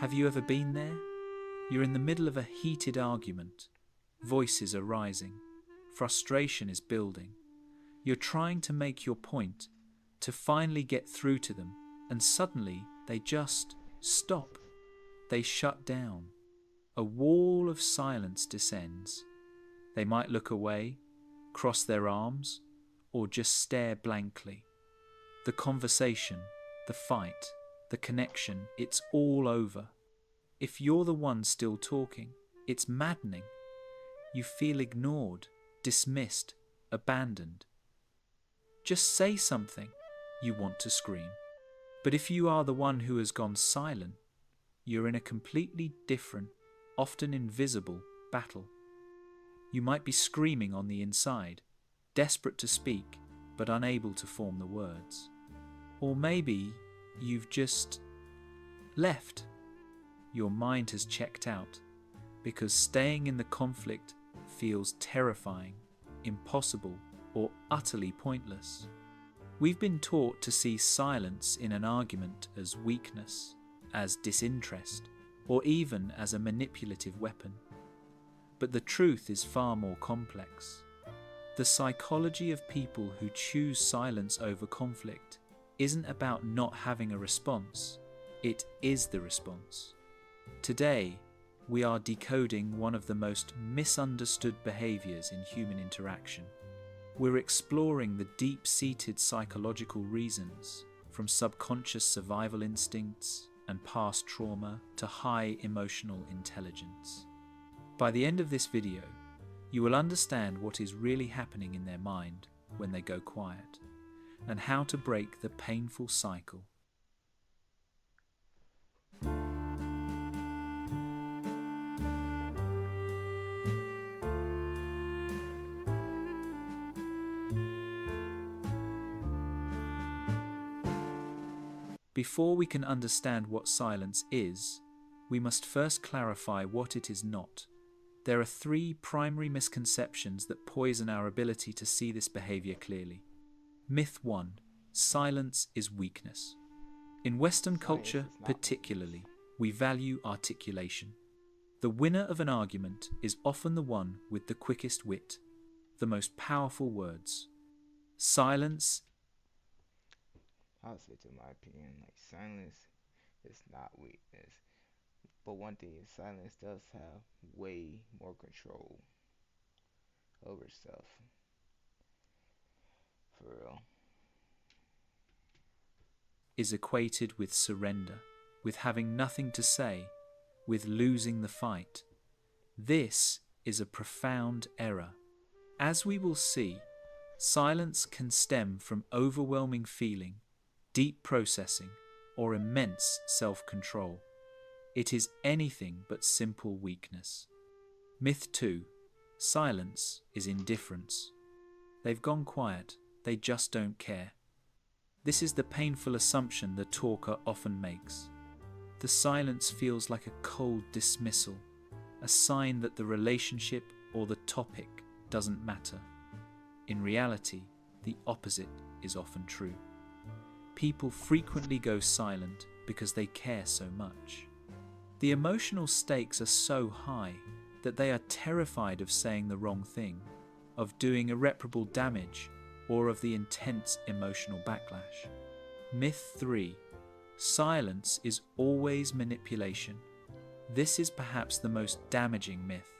Have you ever been there? You're in the middle of a heated argument. Voices are rising. Frustration is building. You're trying to make your point, to finally get through to them, and suddenly they just stop. They shut down. A wall of silence descends. They might look away, cross their arms, or just stare blankly. The conversation, the fight, the connection, it's all over. If you're the one still talking, it's maddening. You feel ignored, dismissed, abandoned. Just say something, you want to scream. But if you are the one who has gone silent, you're in a completely different, often invisible battle. You might be screaming on the inside, desperate to speak, but unable to form the words. Or maybe you've just left. Your mind has checked out, because staying in the conflict feels terrifying, impossible, or utterly pointless. We've been taught to see silence in an argument as weakness, as disinterest, or even as a manipulative weapon. But the truth is far more complex. The psychology of people who choose silence over conflict isn't about not having a response, it is the response. Today, we are decoding one of the most misunderstood behaviors in human interaction. We're exploring the deep-seated psychological reasons, from subconscious survival instincts and past trauma to high emotional intelligence. By the end of this video, you will understand what is really happening in their mind when they go quiet, and how to break the painful cycle. Before we can understand what silence is, we must first clarify what it is not. There are three primary misconceptions that poison our ability to see this behavior clearly. Myth 1. Silence is weakness. In Western culture, particularly, we value articulation. The winner of an argument is often the one with the quickest wit, the most powerful words. Silence I'll say, to my opinion, like silence is not weakness. But one thing is, silence does have way more control over stuff. For real. is equated with surrender, with having nothing to say, with losing the fight. This is a profound error. As we will see, silence can stem from overwhelming feeling, deep processing, or immense self-control. It is anything but simple weakness. Myth 2. Silence is indifference. They've gone quiet, they just don't care. This is the painful assumption the talker often makes. The silence feels like a cold dismissal, a sign that the relationship or the topic doesn't matter. In reality, the opposite is often true. People frequently go silent because they care so much. The emotional stakes are so high that they are terrified of saying the wrong thing, of doing irreparable damage, or of the intense emotional backlash. Myth 3. Silence is always manipulation. This is perhaps the most damaging myth.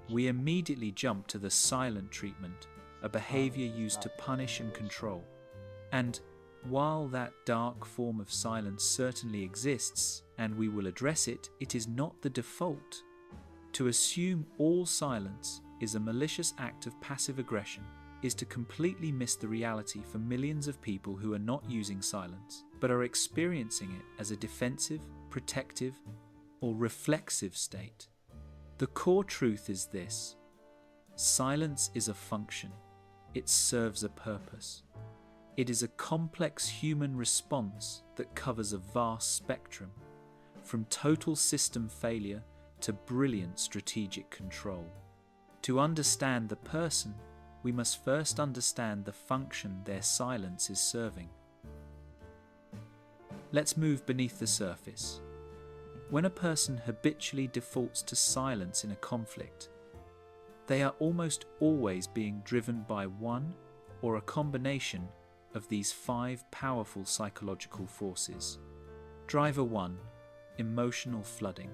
We immediately jump to the silent treatment, a behavior used to punish and control. And while that dark form of silence certainly exists, and we will address it, it is not the default. To assume all silence is a malicious act of passive aggression is to completely miss the reality for millions of people who are not using silence, but are experiencing it as a defensive, protective, or reflexive state. The core truth is this: silence is a function. It serves a purpose. It is a complex human response that covers a vast spectrum, from total system failure to brilliant strategic control. To understand the person, we must first understand the function their silence is serving. Let's move beneath the surface. When a person habitually defaults to silence in a conflict, they are almost always being driven by one or a combination of these 5 powerful psychological forces. Driver 1. Emotional flooding,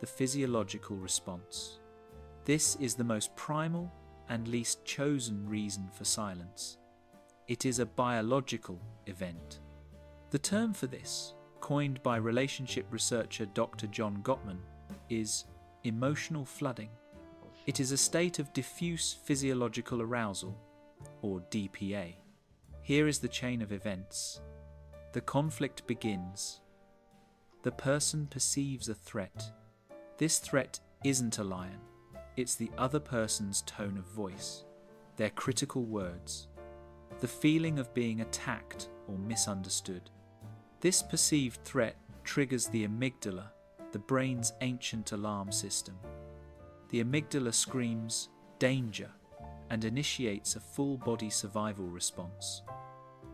the physiological response. This is the most primal and least chosen reason for silence. It is a biological event. The term for this, coined by relationship researcher Dr. John Gottman, is emotional flooding. It is a state of diffuse physiological arousal, or DPA. Here is the chain of events. The conflict begins. The person perceives a threat. This threat isn't a lion. It's the other person's tone of voice, their critical words, the feeling of being attacked or misunderstood. This perceived threat triggers the amygdala, the brain's ancient alarm system. The amygdala screams, "danger," and initiates a full-body survival response.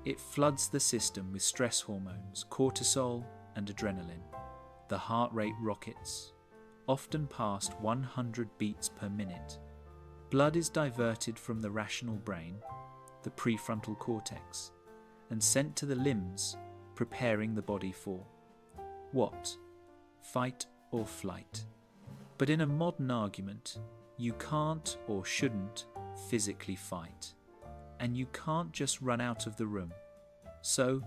It floods the system with stress hormones, cortisol and adrenaline. The heart rate rockets, often past 100 beats per minute. Blood is diverted from the rational brain, the prefrontal cortex, and sent to the limbs, preparing the body for what? Fight or flight. But in a modern argument, you can't or shouldn't physically fight, and you can't just run out of the room. So,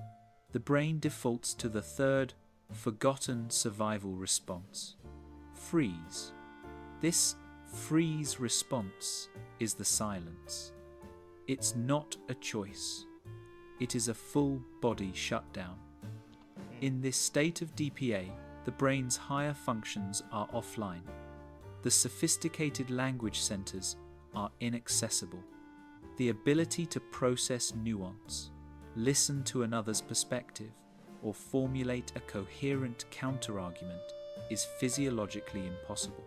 the brain defaults to the third, forgotten survival response: freeze. This freeze response is the silence. It's not a choice. It is a full body shutdown. In this state of DPA, the brain's higher functions are offline. The sophisticated language centers are inaccessible. The ability to process nuance, listen to another's perspective, or formulate a coherent counterargument is physiologically impossible.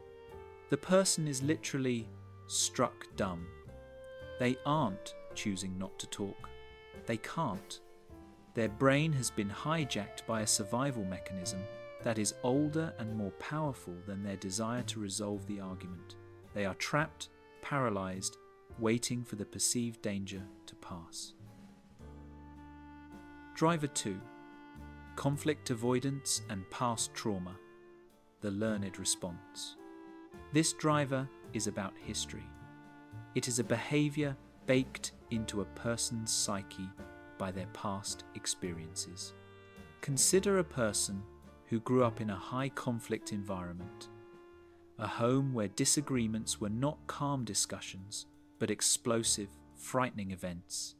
The person is literally struck dumb. They aren't choosing not to talk. They can't. Their brain has been hijacked by a survival mechanism that is older and more powerful than their desire to resolve the argument. They are trapped, paralyzed, waiting for the perceived danger to pass. Driver 2. Conflict avoidance and past trauma, the learned response. This driver is about history. It is a behavior baked into a person's psyche by their past experiences. Consider a person who grew up in a high-conflict environment, a home where disagreements were not calm discussions, but explosive, frightening events,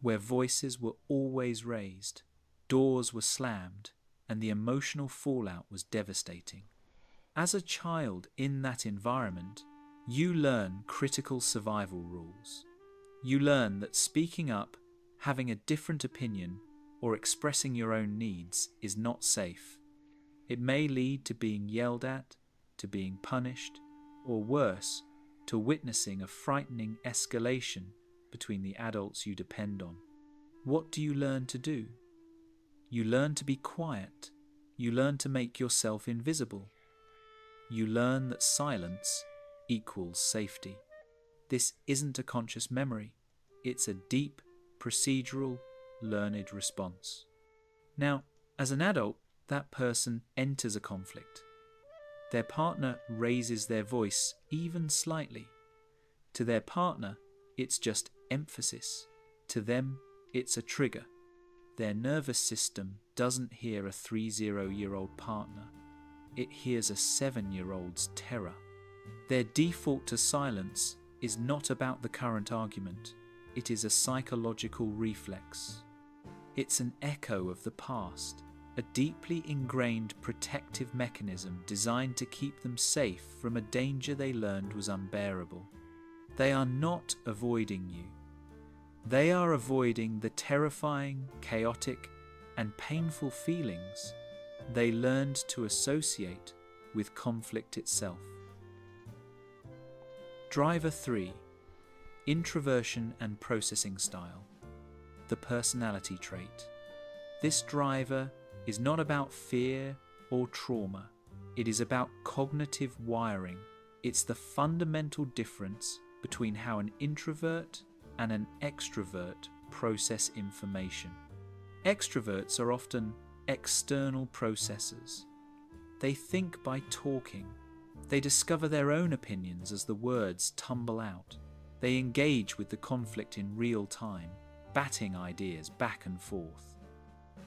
where voices were always raised, doors were slammed, and the emotional fallout was devastating. As a child in that environment, you learn critical survival rules. You learn that speaking up, having a different opinion, or expressing your own needs is not safe. It may lead to being yelled at, to being punished, or worse, to witnessing a frightening escalation between the adults you depend on. What do you learn to do? You learn to be quiet. You learn to make yourself invisible. You learn that silence equals safety. This isn't a conscious memory. It's a deep, procedural, learned response. Now, as an adult, that person enters a conflict. Their partner raises their voice even slightly. To their partner, it's just emphasis. To them, it's a trigger. Their nervous system doesn't hear a 30-year-old partner. It hears a 7-year-old's terror. Their default to silence is not about the current argument. It is a psychological reflex. It's an echo of the past, a deeply ingrained protective mechanism designed to keep them safe from a danger they learned was unbearable. They are not avoiding you. They are avoiding the terrifying, chaotic, and painful feelings they learned to associate with conflict itself. Driver 3. Introversion and processing style, the personality trait. This driver is not about fear or trauma. It is about cognitive wiring. It's the fundamental difference between how an introvert and an extrovert process information. Extroverts are often external processors. They think by talking. They discover their own opinions as the words tumble out. They engage with the conflict in real time, batting ideas back and forth.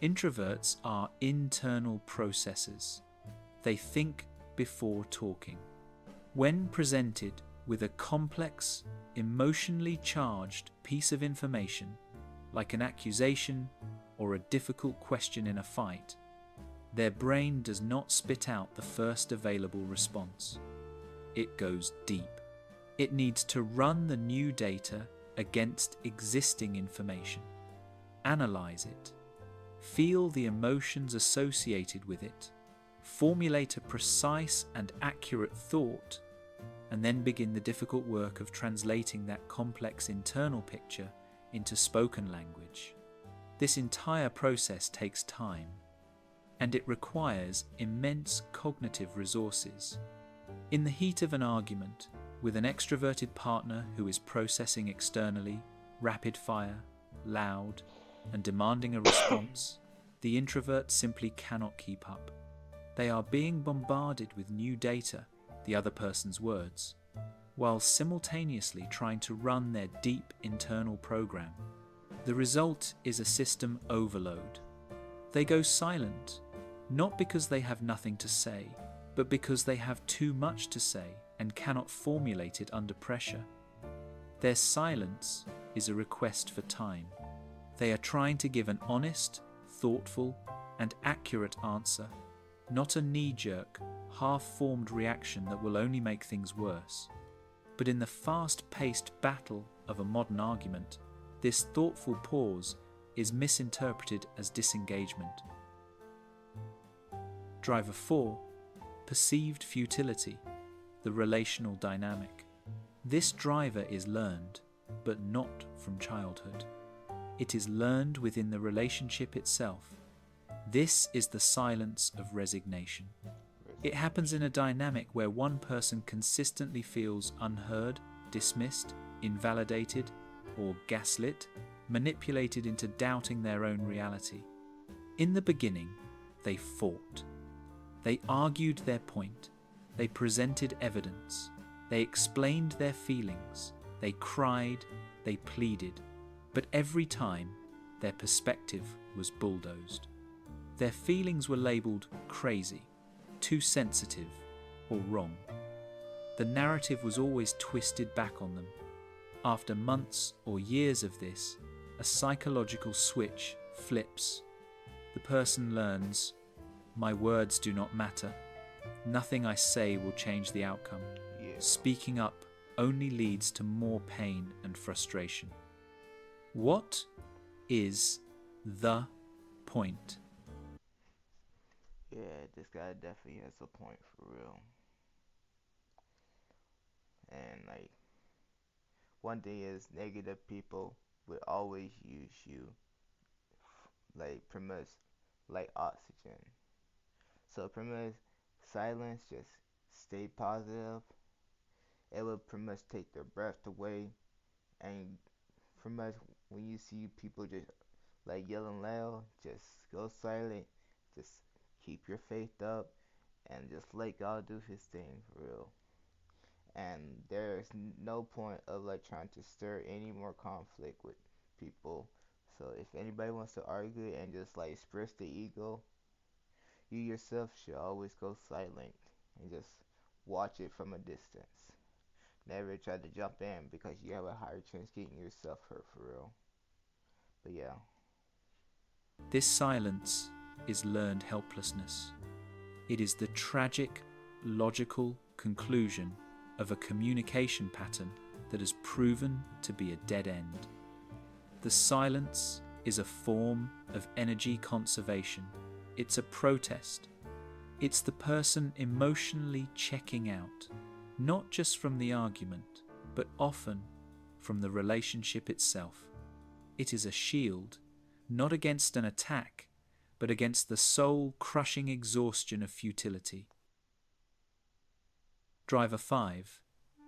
Introverts are internal processors. They think before talking. When presented with a complex, emotionally charged piece of information, like an accusation or a difficult question in a fight, their brain does not spit out the first available response. It goes deep. It needs to run the new data against existing information, analyze it, feel the emotions associated with it, formulate a precise and accurate thought, and then begin the difficult work of translating that complex internal picture into spoken language. This entire process takes time, and it requires immense cognitive resources. In the heat of an argument with an extroverted partner who is processing externally, rapid fire, loud, and demanding a response, the introvert simply cannot keep up. They are being bombarded with new data, the other person's words, while simultaneously trying to run their deep internal program. The result is a system overload. They go silent, not because they have nothing to say, but because they have too much to say and cannot formulate it under pressure. Their silence is a request for time. They are trying to give an honest, thoughtful, and accurate answer, not a knee-jerk, half-formed reaction that will only make things worse. But in the fast-paced battle of a modern argument, this thoughtful pause is misinterpreted as disengagement. Driver 4. Perceived futility, the relational dynamic. This driver is learned, but not from childhood. It is learned within the relationship itself. This is the silence of resignation. It happens in a dynamic where one person consistently feels unheard, dismissed, invalidated, or gaslit, manipulated into doubting their own reality. In the beginning, they fought. They argued their point. They presented evidence. They explained their feelings. They cried. They pleaded. But every time, their perspective was bulldozed. Their feelings were labelled crazy, too sensitive, or wrong. The narrative was always twisted back on them. After months or years of this, a psychological switch flips. The person learns, my words do not matter. Nothing I say will change the outcome. Speaking up only leads to more pain and frustration. What is the point? Yeah, this guy definitely has a point for real. And like, one thing is, negative people will always use you like pretty much like oxygen. So pretty much silence, just stay positive. It will pretty much take their breath away, and pretty much when you see people just like yelling loud, just go silent. Just keep your faith up and just let God do His thing for real. And there's no point of like trying to stir any more conflict with people. So if anybody wants to argue and just like express the ego, you yourself should always go silent and just watch it from a distance. Never try to jump in because you have a higher chance getting yourself hurt for real. But yeah. This silence is learned helplessness. It is the tragic, logical conclusion of a communication pattern that has proven to be a dead end. The silence is a form of energy conservation. It's a protest. It's the person emotionally checking out, not just from the argument, but often from the relationship itself. It is a shield, not against an attack, but against the soul-crushing exhaustion of futility. Driver 5.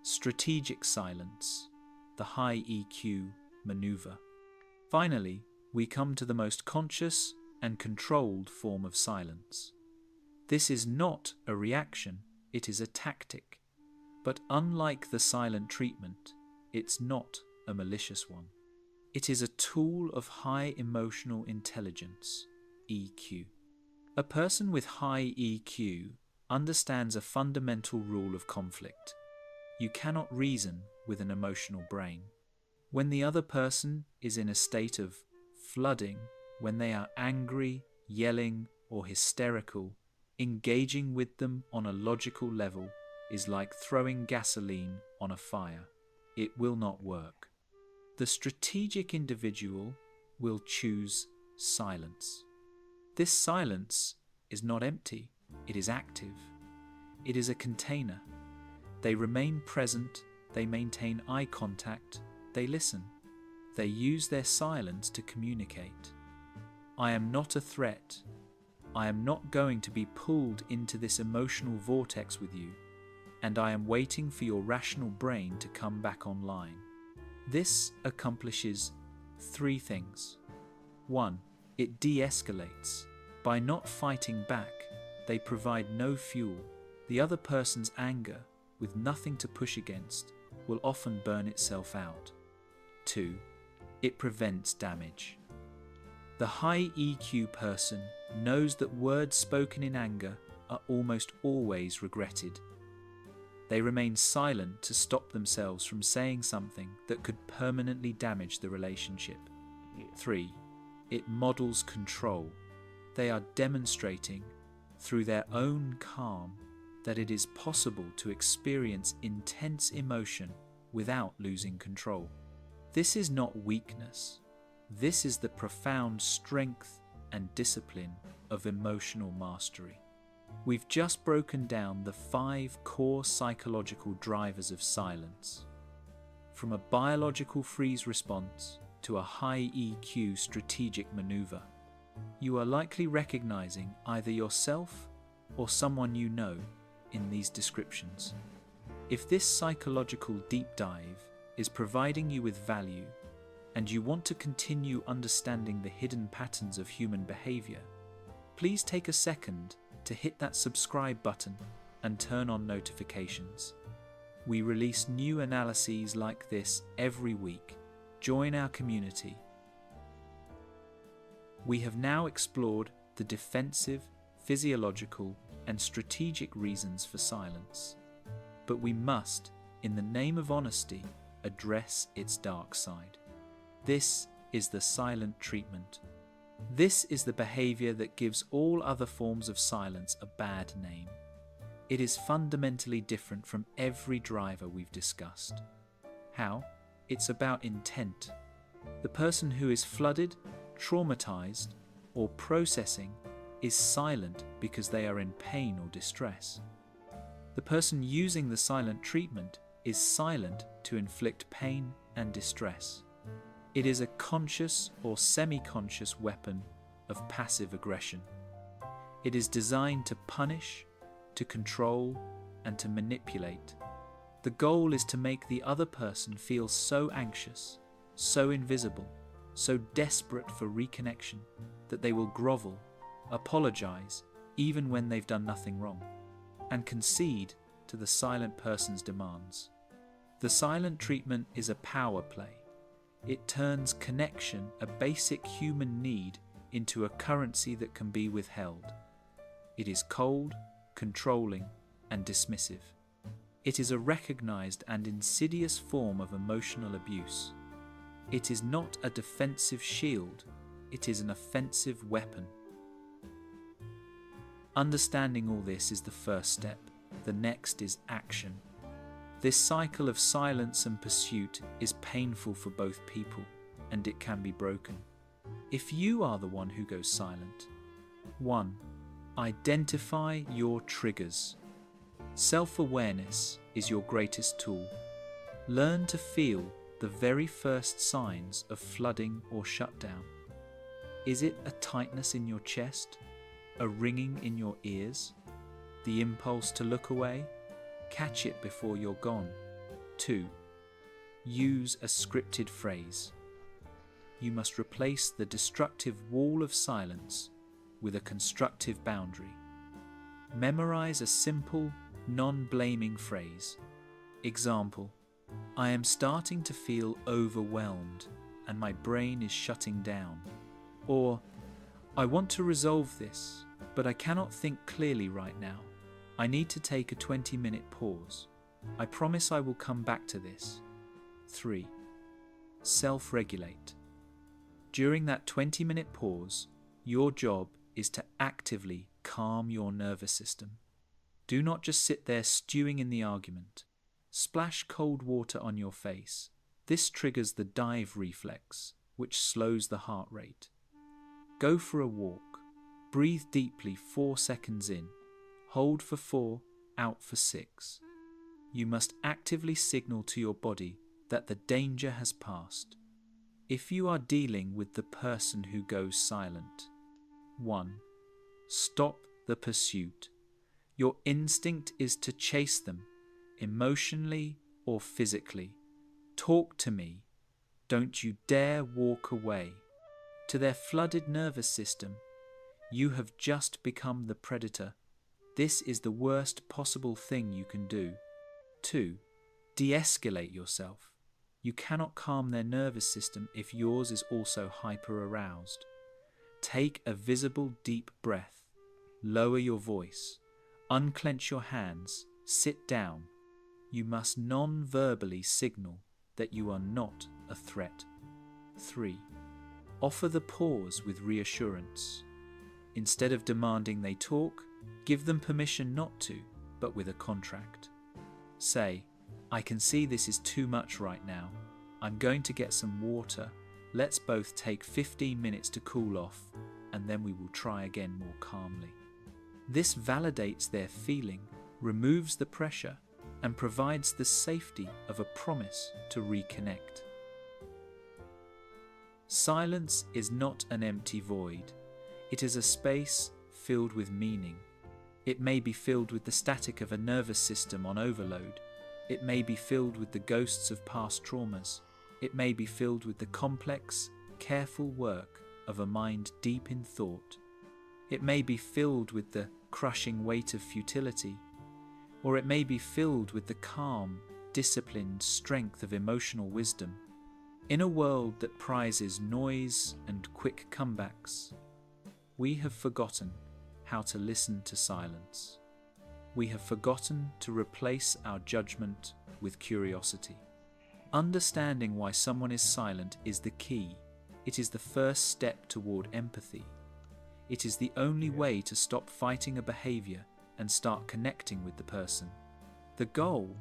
Strategic silence, the high EQ maneuver. Finally, we come to the most conscious and controlled form of silence. This is not a reaction, it is a tactic. But unlike the silent treatment, it's not a malicious one. It is a tool of high emotional intelligence, EQ. A person with high EQ understands a fundamental rule of conflict. You cannot reason with an emotional brain. When the other person is in a state of flooding, when they are angry, yelling, or hysterical, engaging with them on a logical level is like throwing gasoline on a fire. It will not work. The strategic individual will choose silence. This silence is not empty, it is active. It is a container. They remain present, they maintain eye contact, they listen. They use their silence to communicate. I am not a threat. I am not going to be pulled into this emotional vortex with you, and I am waiting for your rational brain to come back online. This accomplishes 3 things. 1. It de-escalates. By not fighting back, they provide no fuel. The other person's anger, with nothing to push against, will often burn itself out. 2. It prevents damage. The high EQ person knows that words spoken in anger are almost always regretted. They remain silent to stop themselves from saying something that could permanently damage the relationship. 3. It models control. They are demonstrating, through their own calm, that it is possible to experience intense emotion without losing control. This is not weakness. This is the profound strength and discipline of emotional mastery. We've just broken down the 5 core psychological drivers of silence. From a biological freeze response to a high EQ strategic maneuver, you are likely recognizing either yourself or someone you know in these descriptions. If this psychological deep dive is providing you with value, and you want to continue understanding the hidden patterns of human behavior, please take a second to hit that subscribe button and turn on notifications. We release new analyses like this every week. Join our community. We have now explored the defensive, physiological, and strategic reasons for silence. But we must, in the name of honesty, address its dark side. This is the silent treatment. This is the behavior that gives all other forms of silence a bad name. It is fundamentally different from every driver we've discussed. How? It's about intent. The person who is flooded, traumatized, or processing is silent because they are in pain or distress. The person using the silent treatment is silent to inflict pain and distress. It is a conscious or semi-conscious weapon of passive aggression. It is designed to punish, to control, and to manipulate. The goal is to make the other person feel so anxious, so invisible, so desperate for reconnection that they will grovel, apologize, even when they've done nothing wrong, and concede to the silent person's demands. The silent treatment is a power play. It turns connection, a basic human need, into a currency that can be withheld. It is cold, controlling, and dismissive. It is a recognized and insidious form of emotional abuse. It is not a defensive shield, it is an offensive weapon. Understanding all this is the first step. The next is action. This cycle of silence and pursuit is painful for both people, and it can be broken. If you are the one who goes silent, 1. Identify your triggers. Self-awareness is your greatest tool. Learn to feel the very first signs of flooding or shutdown. Is it a tightness in your chest? A ringing in your ears? The impulse to look away? Catch it before you're gone. 2. Use a scripted phrase. You must replace the destructive wall of silence with a constructive boundary. Memorize a simple, non-blaming phrase. Example: I am starting to feel overwhelmed and my brain is shutting down. Or, I want to resolve this, but I cannot think clearly right now. I need to take a 20-minute pause. I promise I will come back to this. 3. Self-regulate. During that 20-minute pause, your job is to actively calm your nervous system. Do not just sit there stewing in the argument. Splash cold water on your face. This triggers the dive reflex, which slows the heart rate. Go for a walk. Breathe deeply 4 seconds in. Hold for 4, out for 6. You must actively signal to your body that the danger has passed. If you are dealing with the person who goes silent: 1. Stop the pursuit. Your instinct is to chase them, emotionally or physically. Talk to me. Don't you dare walk away. To their flooded nervous system, you have just become the predator. This is the worst possible thing you can do. 2. De-escalate yourself. You cannot calm their nervous system if yours is also hyper-aroused. Take a visible deep breath. Lower your voice. Unclench your hands. Sit down. You must non-verbally signal that you are not a threat. 3. Offer the pause with reassurance. Instead of demanding they talk, give them permission not to, but with a contract. Say, I can see this is too much right now. I'm going to get some water. Let's both take 15 minutes to cool off, and then we will try again more calmly. This validates their feeling, removes the pressure, and provides the safety of a promise to reconnect. Silence is not an empty void. It is a space filled with meaning. It may be filled with the static of a nervous system on overload. It may be filled with the ghosts of past traumas. It may be filled with the complex, careful work of a mind deep in thought. It may be filled with the crushing weight of futility, or it may be filled with the calm, disciplined strength of emotional wisdom. In a world that prizes noise and quick comebacks, we have forgotten how to listen to silence. We have forgotten to replace our judgment with curiosity. Understanding why someone is silent is the key. It is the first step toward empathy. It is the only way to stop fighting a behavior and start connecting with the person. The goal,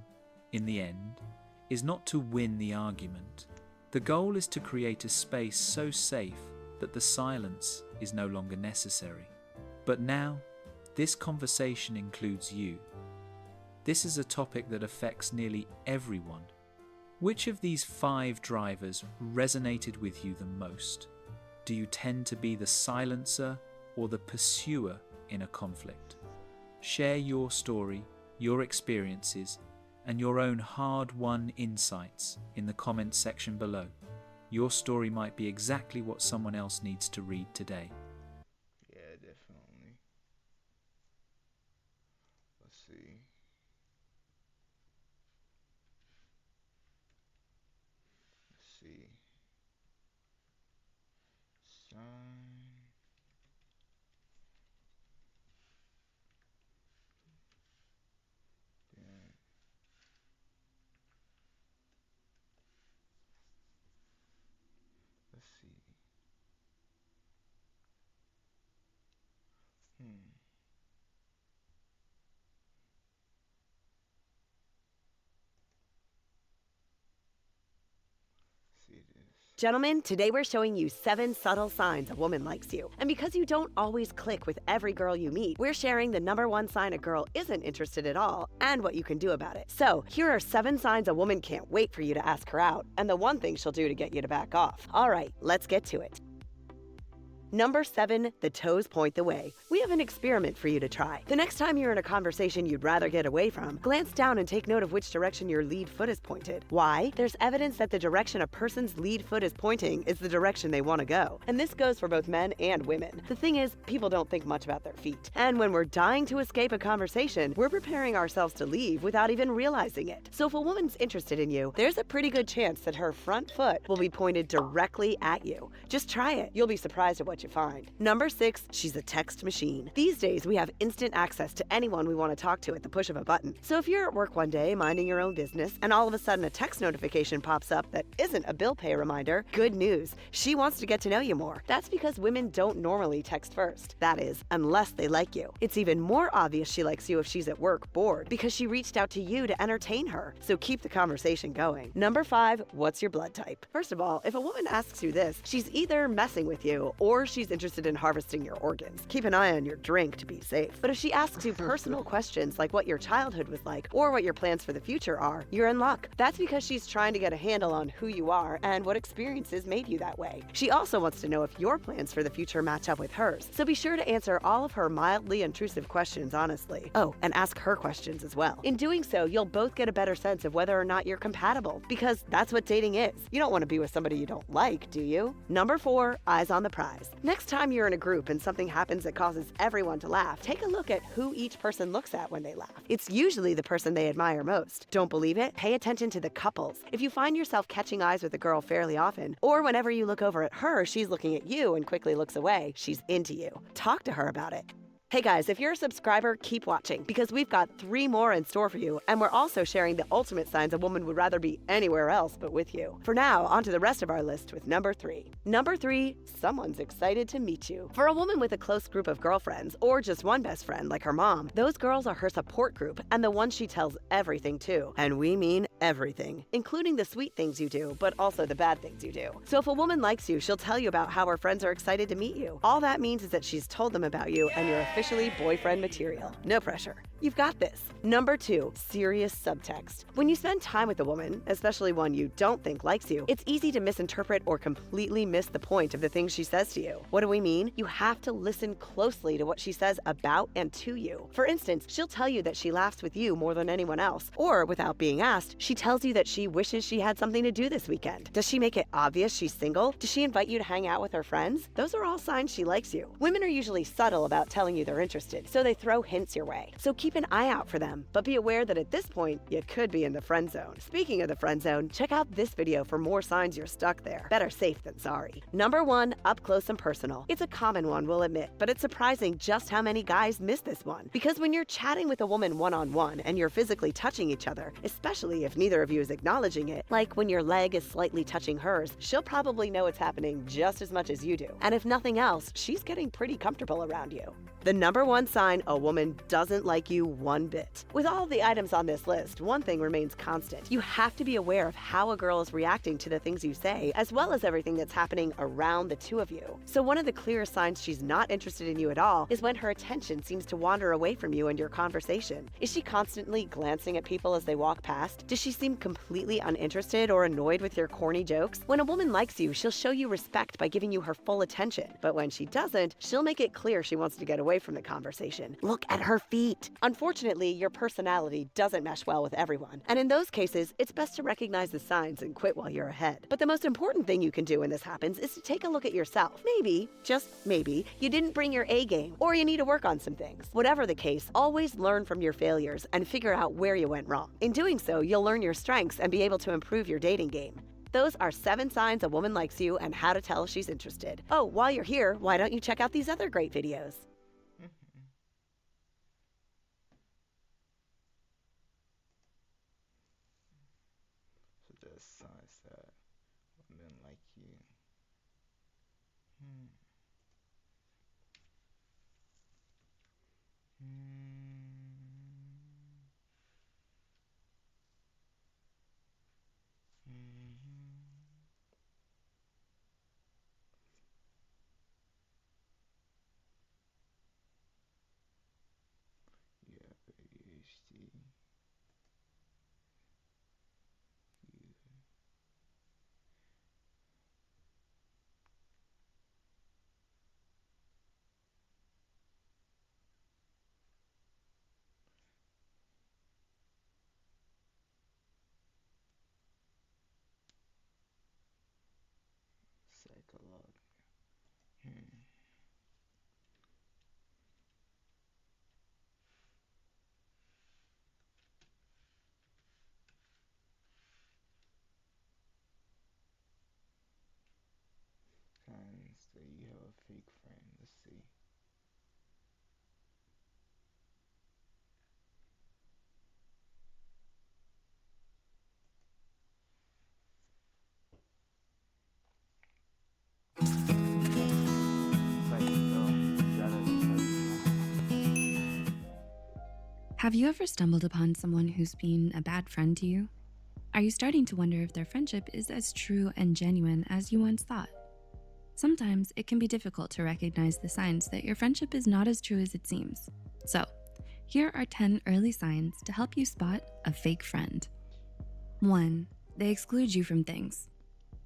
in the end, is not to win the argument. The goal is to create a space so safe that the silence is no longer necessary. But now, this conversation includes you. This is a topic that affects nearly everyone. Which of these 5 drivers resonated with you the most? Do you tend to be the silencer or the pursuer in a conflict? Share your story, your experiences, and your own hard-won insights in the comments section below. Your story might be exactly what someone else needs to read today. Yeah, definitely. Let's see. Let's see. Sign. Then let's see. Hmm. See this. Gentlemen, today we're showing you 7 subtle signs a woman likes you. And because you don't always click with every girl you meet, we're sharing the #1 sign a girl isn't interested at all and what you can do about it. So, here are 7 signs a woman can't wait for you to ask her out, and the one thing she'll do to get you to back off. All right, let's get to it. Number 7, the toes point the way. We have an experiment for you to try. The next time you're in a conversation you'd rather get away from, glance down and take note of which direction your lead foot is pointed. Why? There's evidence that the direction a person's lead foot is pointing is the direction they want to go. And this goes for both men and women. The thing is, people don't think much about their feet. And when we're dying to escape a conversation, we're preparing ourselves to leave without even realizing it. So if a woman's interested in you, there's a pretty good chance that her front foot will be pointed directly at you. Just try it. You'll be surprised at what you find. Number 6, she's a text machine. These days, we have instant access to anyone we want to talk to at the push of a button. So if you're at work one day minding your own business and all of a sudden a text notification pops up that isn't a bill pay reminder, good news. She wants to get to know you more. That's because women don't normally text first. That is, unless they like you. It's even more obvious she likes you if she's at work bored because she reached out to you to entertain her. So keep the conversation going. Number 5, what's your blood type? First of all, if a woman asks you this, she's either messing with you or she's interested in harvesting your organs. Keep an eye on your drink to be safe. But if she asks you personal questions like what your childhood was like or what your plans for the future are, you're in luck. That's because she's trying to get a handle on who you are and what experiences made you that way. She also wants to know if your plans for the future match up with hers. So be sure to answer all of her mildly intrusive questions honestly. Oh, and ask her questions as well. In doing so, you'll both get a better sense of whether or not you're compatible, because that's what dating is. You don't want to be with somebody you don't like, do you? Number 4, eyes on the prize. Next time you're in a group and something happens that causes everyone to laugh, take a look at who each person looks at when they laugh. It's usually the person they admire most. Don't believe it? Pay attention to the couples. If you find yourself catching eyes with a girl fairly often, or whenever you look over at her, she's looking at you and quickly looks away, she's into you. Talk to her about it. Hey guys, if you're a subscriber, keep watching because we've got 3 more in store for you, and we're also sharing the ultimate signs a woman would rather be anywhere else but with you. For now, on to the rest of our list with number 3. Number 3, someone's excited to meet you. For a woman with a close group of girlfriends, or just one best friend like her mom, those girls are her support group and the ones she tells everything to. And we mean everything, including the sweet things you do, but also the bad things you do. So if a woman likes you, she'll tell you about how her friends are excited to meet you. All that means is that she's told them about you and you're officially boyfriend material. No pressure. You've got this. Number 2, serious subtext. When you spend time with a woman, especially one you don't think likes you, it's easy to misinterpret or completely miss the point of the things she says to you. What do we mean? You have to listen closely to what she says about and to you. For instance, she'll tell you that she laughs with you more than anyone else, or without being asked, she tells you that she wishes she had something to do this weekend. Does she make it obvious she's single? Does she invite you to hang out with her friends? Those are all signs she likes you. Women are usually subtle about telling you they're interested, so they throw hints your way. So keep an eye out for them, but be aware that at this point, you could be in the friend zone. Speaking of the friend zone, check out this video for more signs you're stuck there. Better safe than sorry. Number 1, up close and personal. It's a common one, we'll admit, but it's surprising just how many guys miss this one. Because when you're chatting with a woman one-on-one and you're physically touching each other, especially if neither of you is acknowledging it, like when your leg is slightly touching hers, she'll probably know it's happening just as much as you do. And if nothing else, she's getting pretty comfortable around you. The number 1 sign a woman doesn't like you one bit. With all of the items on this list, one thing remains constant. You have to be aware of how a girl is reacting to the things you say, as well as everything that's happening around the two of you. So one of the clearest signs she's not interested in you at all is when her attention seems to wander away from you and your conversation. Is she constantly glancing at people as they walk past? Does she seem completely uninterested or annoyed with your corny jokes? When a woman likes you, she'll show you respect by giving you her full attention. But when she doesn't, she'll make it clear she wants to get away from the conversation. Look at her feet. Unfortunately, your personality doesn't mesh well with everyone. And in those cases, it's best to recognize the signs and quit while you're ahead. But the most important thing you can do when this happens is to take a look at yourself. Maybe, just maybe, you didn't bring your A game, or you need to work on some things. Whatever the case, always learn from your failures and figure out where you went wrong. In doing so, you'll learn your strengths and be able to improve your dating game. Those are 7 signs a woman likes you and how to tell if she's interested. Oh, while you're here, why don't you check out these other great videos? So there's signs that women like you. Hmm. You have ADHD. You fake friend. Let's see. Like, you gotta Have you ever stumbled upon someone who's been a bad friend to you? Are you starting to wonder if their friendship is as true and genuine as you once thought? Sometimes it can be difficult to recognize the signs that your friendship is not as true as it seems. So, here are 10 early signs to help you spot a fake friend. 1. They exclude you from things.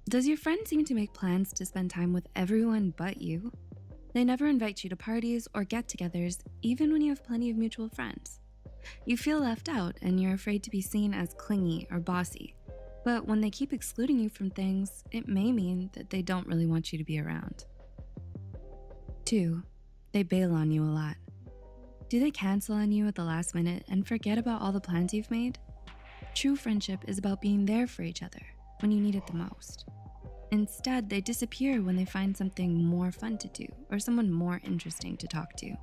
Does your friend seem to make plans to spend time with everyone but you? They never invite you to parties or get togethers, even when you have plenty of mutual friends. You feel left out and you're afraid to be seen as clingy or bossy. But when they keep excluding you from things, it may mean that they don't really want you to be around. 2. They bail on you a lot. Do they cancel on you at the last minute and forget about all the plans you've made? True friendship is about being there for each other when you need it the most. Instead, they disappear when they find something more fun to do or someone more interesting to talk to,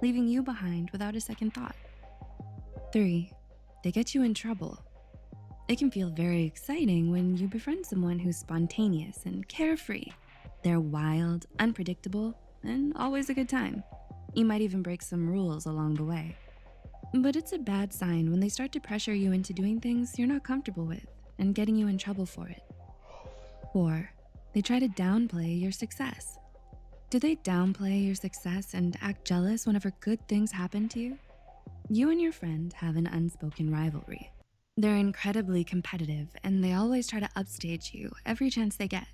leaving you behind without a second thought. 3. They get you in trouble. It can feel very exciting when you befriend someone who's spontaneous and carefree. They're wild, unpredictable, and always a good time. You might even break some rules along the way. But it's a bad sign when they start to pressure you into doing things you're not comfortable with and getting you in trouble for it. 4. They try to downplay your success. Do they downplay your success and act jealous whenever good things happen to you? You and your friend have an unspoken rivalry. They're incredibly competitive and they always try to upstage you every chance they get.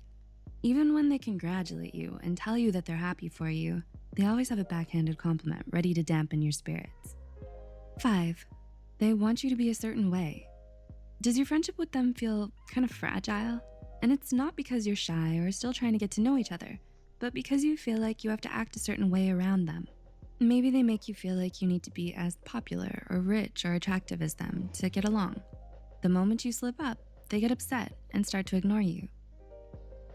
Even when they congratulate you and tell you that they're happy for you, they always have a backhanded compliment ready to dampen your spirits. 5. They want you to be a certain way. Does your friendship with them feel kind of fragile? And it's not because you're shy or still trying to get to know each other, but because you feel like you have to act a certain way around them. Maybe they make you feel like you need to be as popular or rich or attractive as them to get along. The moment you slip up, they get upset and start to ignore you.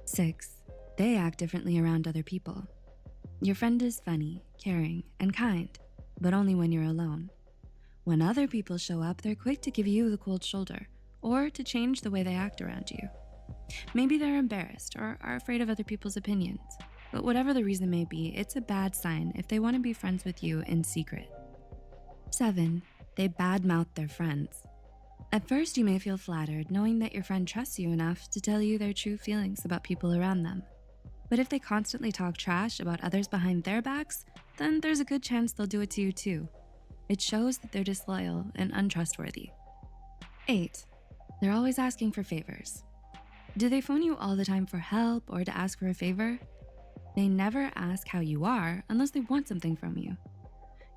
6. They act differently around other people. Your friend is funny, caring, and kind, but only when you're alone. When other people show up, they're quick to give you the cold shoulder or to change the way they act around you. Maybe they're embarrassed or are afraid of other people's opinions. But whatever the reason may be, it's a bad sign if they want to be friends with you in secret. 7. They badmouth their friends. At first, you may feel flattered knowing that your friend trusts you enough to tell you their true feelings about people around them. But if they constantly talk trash about others behind their backs, then there's a good chance they'll do it to you too. It shows that they're disloyal and untrustworthy. 8. They're always asking for favors. Do they phone you all the time for help or to ask for a favor? They never ask how you are unless they want something from you.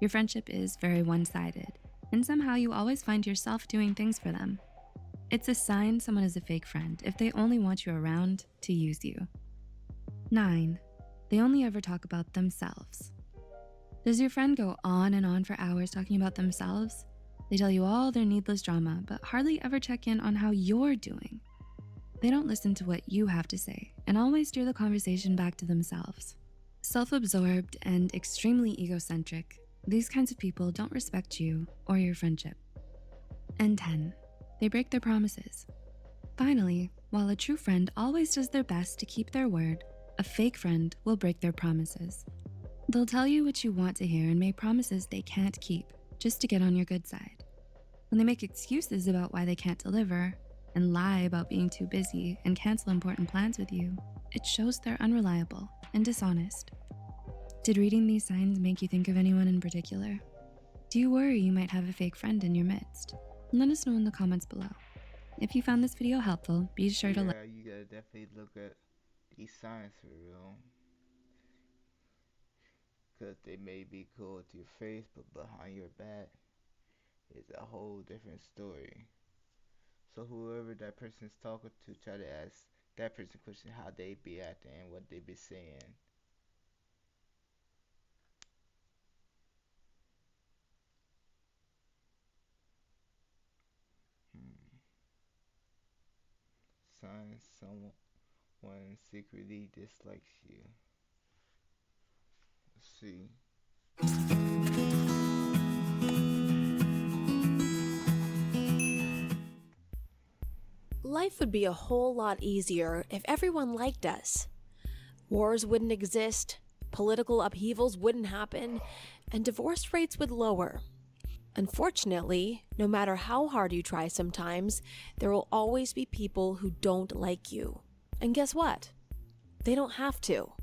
Your friendship is very one-sided, and somehow you always find yourself doing things for them. It's a sign someone is a fake friend if they only want you around to use you. 9. They only ever talk about themselves. Does your friend go on and on for hours talking about themselves? They tell you all their needless drama, but hardly ever check in on how you're doing. They don't listen to what you have to say and always steer the conversation back to themselves. Self-absorbed and extremely egocentric, these kinds of people don't respect you or your friendship. And 10, they break their promises. Finally, while a true friend always does their best to keep their word, a fake friend will break their promises. They'll tell you what you want to hear and make promises they can't keep just to get on your good side. When they make excuses about why they can't deliver, and lie about being too busy and cancel important plans with you, it shows they're unreliable and dishonest. Did reading these signs make you think of anyone in particular? Do you worry you might have a fake friend in your midst? Let us know in the comments below. If you found this video helpful, be sure to like. you gotta definitely look at these signs for real. Because they may be cool to your face, but behind your back is a whole different story. So whoever that person's talking to, try to ask that person question how they be acting and what they be saying. Hmm. Signs someone secretly dislikes you. see. Life would be a whole lot easier if everyone liked us. Wars wouldn't exist, political upheavals wouldn't happen, and divorce rates would lower. Unfortunately, no matter how hard you try sometimes, there will always be people who don't like you. And guess what? They don't have to.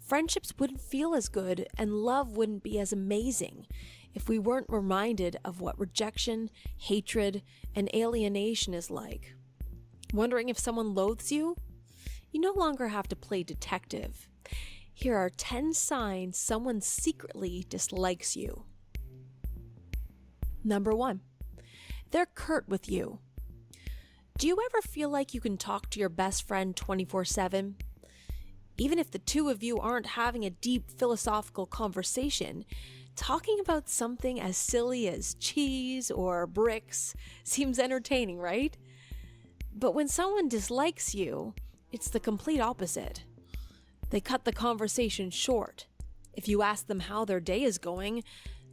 Friendships wouldn't feel as good and love wouldn't be as amazing if we weren't reminded of what rejection, hatred, and alienation is like. Wondering if someone loathes you? You no longer have to play detective. Here are 10 signs someone secretly dislikes you. Number 1. They're curt with you. Do you ever feel like you can talk to your best friend 24/7? Even if the two of you aren't having a deep philosophical conversation, talking about something as silly as cheese or bricks seems entertaining, right? But when someone dislikes you, it's the complete opposite. They cut the conversation short. If you ask them how their day is going,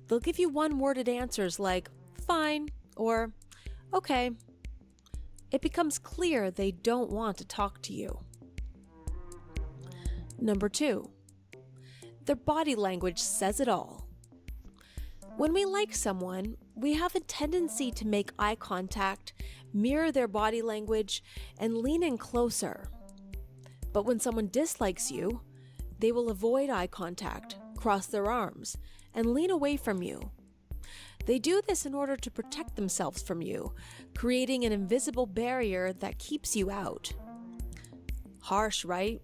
they'll give you one-worded answers like, fine, or okay. It becomes clear they don't want to talk to you. Number 2, their body language says it all. When we like someone, we have a tendency to make eye contact, mirror their body language, and lean in closer. But when someone dislikes you, they will avoid eye contact, cross their arms, and lean away from you. They do this in order to protect themselves from you, creating an invisible barrier that keeps you out. Harsh, right?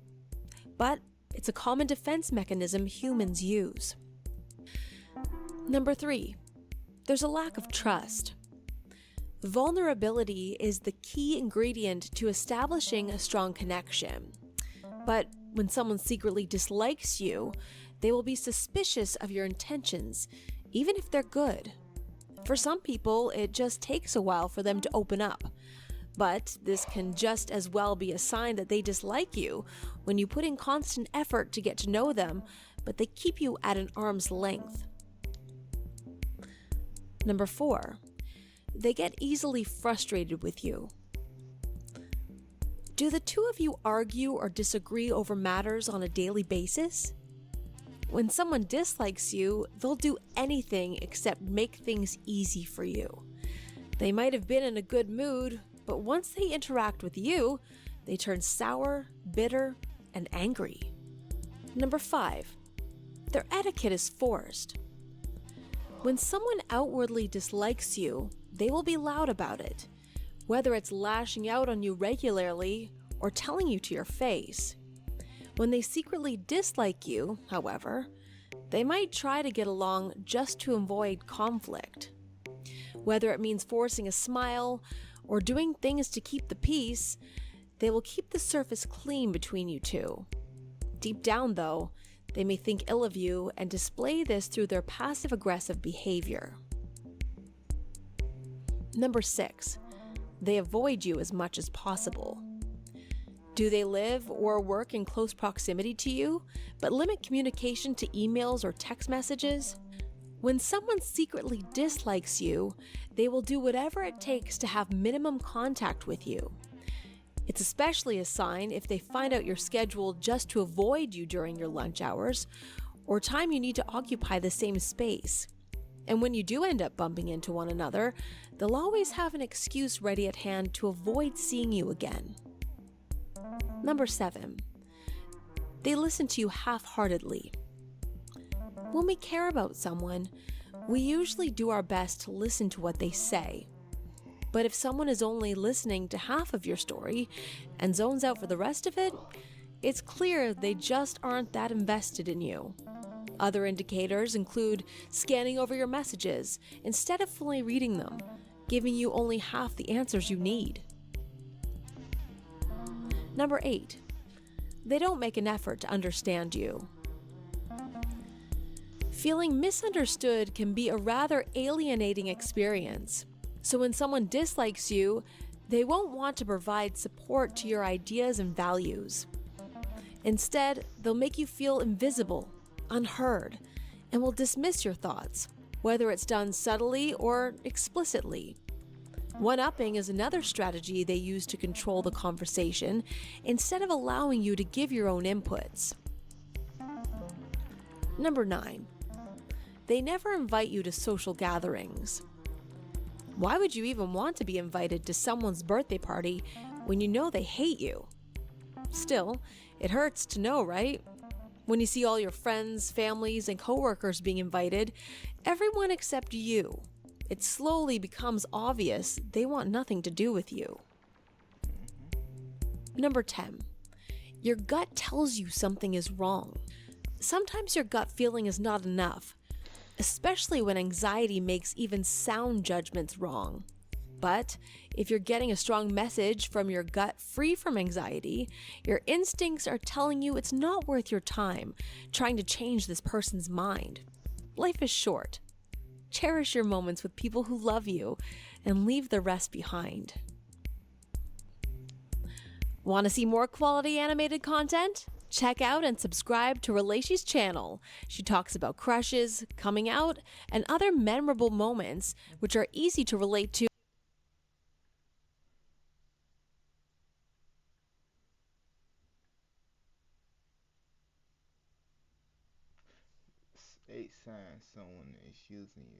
But it's a common defense mechanism humans use. Number 3, there's a lack of trust. Vulnerability is the key ingredient to establishing a strong connection. But when someone secretly dislikes you, they will be suspicious of your intentions, even if they're good. For some people, it just takes a while for them to open up. But this can just as well be a sign that they dislike you when you put in constant effort to get to know them, but they keep you at an arm's length. Number 4, they get easily frustrated with you. Do the two of you argue or disagree over matters on a daily basis? When someone dislikes you, they'll do anything except make things easy for you. They might have been in a good mood, but once they interact with you, they turn sour, bitter, and angry. Number 5, their etiquette is forced. When someone outwardly dislikes you, they will be loud about it, whether it's lashing out on you regularly or telling you to your face. When they secretly dislike you, however, they might try to get along just to avoid conflict. Whether it means forcing a smile or doing things to keep the peace, they will keep the surface clean between you two. Deep down, though, they may think ill of you and display this through their passive-aggressive behavior. Number 6, they avoid you as much as possible. Do they live or work in close proximity to you, but limit communication to emails or text messages? When someone secretly dislikes you, they will do whatever it takes to have minimum contact with you. It's especially a sign if they find out your schedule just to avoid you during your lunch hours or time you need to occupy the same space. And when you do end up bumping into one another, they'll always have an excuse ready at hand to avoid seeing you again. Number 7, they listen to you half-heartedly. When we care about someone, we usually do our best to listen to what they say. But if someone is only listening to half of your story and zones out for the rest of it, it's clear they just aren't that invested in you. Other indicators include scanning over your messages instead of fully reading them, giving you only half the answers you need. Number 8, they don't make an effort to understand you. Feeling misunderstood can be a rather alienating experience. So when someone dislikes you, they won't want to provide support to your ideas and values. Instead, they'll make you feel invisible, unheard, and will dismiss your thoughts, whether it's done subtly or explicitly. One-upping is another strategy they use to control the conversation instead of allowing you to give your own inputs. Number 9. They never invite you to social gatherings. Why would you even want to be invited to someone's birthday party when you know they hate you? Still, it hurts to know, right? When you see all your friends, families, and coworkers being invited, everyone except you, it slowly becomes obvious they want nothing to do with you. Number 10. Your gut tells you something is wrong. Sometimes your gut feeling is not enough, especially when anxiety makes even sound judgments wrong. But if you're getting a strong message from your gut free from anxiety, your instincts are telling you it's not worth your time trying to change this person's mind. Life is short. Cherish your moments with people who love you and leave the rest behind. Want to see more quality animated content? Check out and subscribe to Relashi's channel. She talks about crushes, coming out, and other memorable moments which are easy to relate to. Eight signs someone is using you.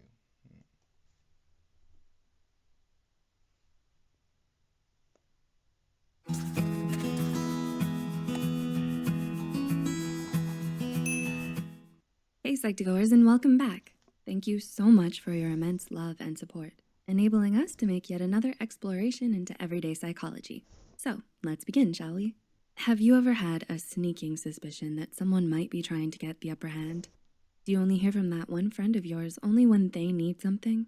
Hey Psych2Goers, and welcome back. Thank you so much for your immense love and support, enabling us to make yet another exploration into everyday psychology. So let's begin, shall we? Have you ever had a sneaking suspicion that someone might be trying to get the upper hand? Do you only hear from that one friend of yours only when they need something?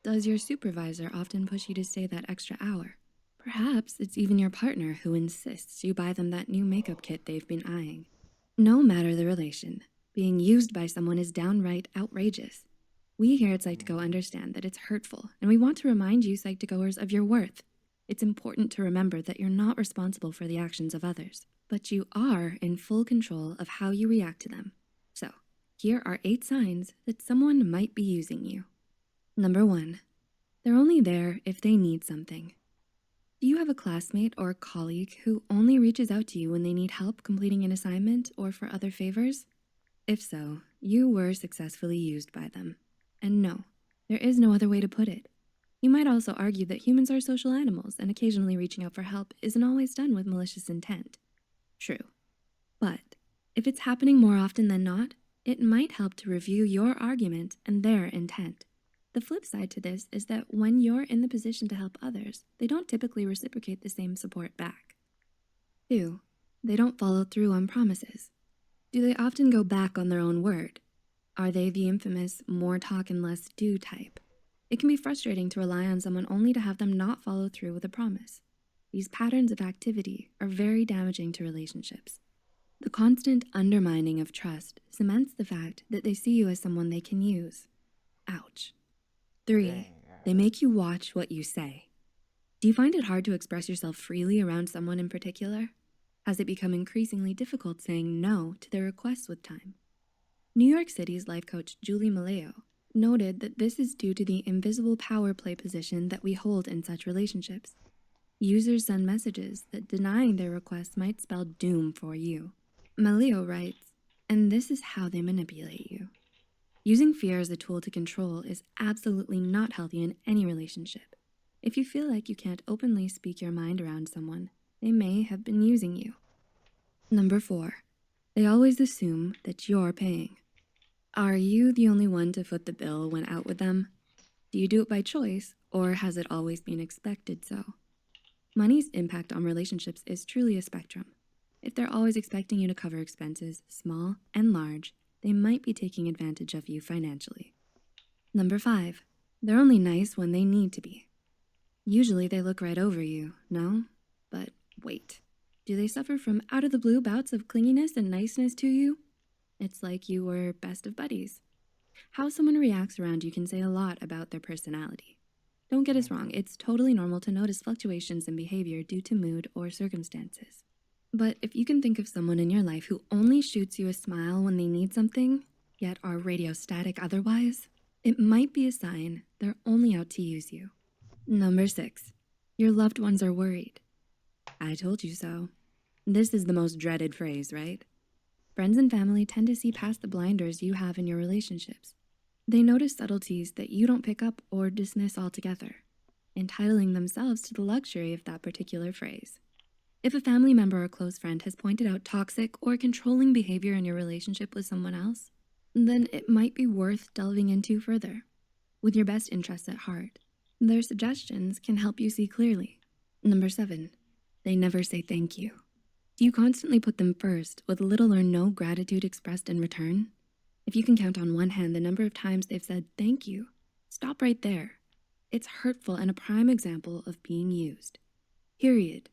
Does your supervisor often push you to stay that extra hour? Perhaps it's even your partner who insists you buy them that new makeup kit they've been eyeing. No matter the relation, being used by someone is downright outrageous. We here at Psych2Go understand that it's hurtful, and we want to remind you Psych2Goers of your worth. It's important to remember that you're not responsible for the actions of others, but you are in full control of how you react to them. So, here are 8 signs that someone might be using you. Number 1, they're only there if they need something. Do you have a classmate or colleague who only reaches out to you when they need help completing an assignment or for other favors? If so, you were successfully used by them. And no, there is no other way to put it. You might also argue that humans are social animals and occasionally reaching out for help isn't always done with malicious intent. True. But if it's happening more often than not, it might help to review your argument and their intent. The flip side to this is that when you're in the position to help others, they don't typically reciprocate the same support back. 2, they don't follow through on promises. Do they often go back on their own word? Are they the infamous more talk and less do type? It can be frustrating to rely on someone only to have them not follow through with a promise. These patterns of activity are very damaging to relationships. The constant undermining of trust cements the fact that they see you as someone they can use. Ouch. 3, they make you watch what you say. Do you find it hard to express yourself freely around someone in particular? Has it become increasingly difficult saying no to their requests with time? New York City's life coach Julie Maleo noted that this is due to the invisible power play position that we hold in such relationships. Users send messages that denying their requests might spell doom for you. Maleo writes, and this is how they manipulate you. Using fear as a tool to control is absolutely not healthy in any relationship. If you feel like you can't openly speak your mind around someone, they may have been using you. Number 4, they always assume that you're paying. Are you the only one to foot the bill when out with them? Do you do it by choice, or has it always been expected so? Money's impact on relationships is truly a spectrum. If they're always expecting you to cover expenses, small and large, they might be taking advantage of you financially. Number 5, they're only nice when they need to be. Usually they look right over you, no? But wait, do they suffer from out-of-the-blue bouts of clinginess and niceness to you? It's like you were best of buddies. How someone reacts around you can say a lot about their personality. Don't get us wrong, it's totally normal to notice fluctuations in behavior due to mood or circumstances. But if you can think of someone in your life who only shoots you a smile when they need something, yet are radio static otherwise, it might be a sign they're only out to use you. Number 6, your loved ones are worried. I told you so. This is the most dreaded phrase, right? Friends and family tend to see past the blinders you have in your relationships. They notice subtleties that you don't pick up or dismiss altogether, entitling themselves to the luxury of that particular phrase. If a family member or close friend has pointed out toxic or controlling behavior in your relationship with someone else, then it might be worth delving into further. With your best interests at heart, their suggestions can help you see clearly. Number 7, they never say thank you. Do you constantly put them first with little or no gratitude expressed in return? If you can count on one hand the number of times they've said thank you, stop right there. It's hurtful and a prime example of being used. Period.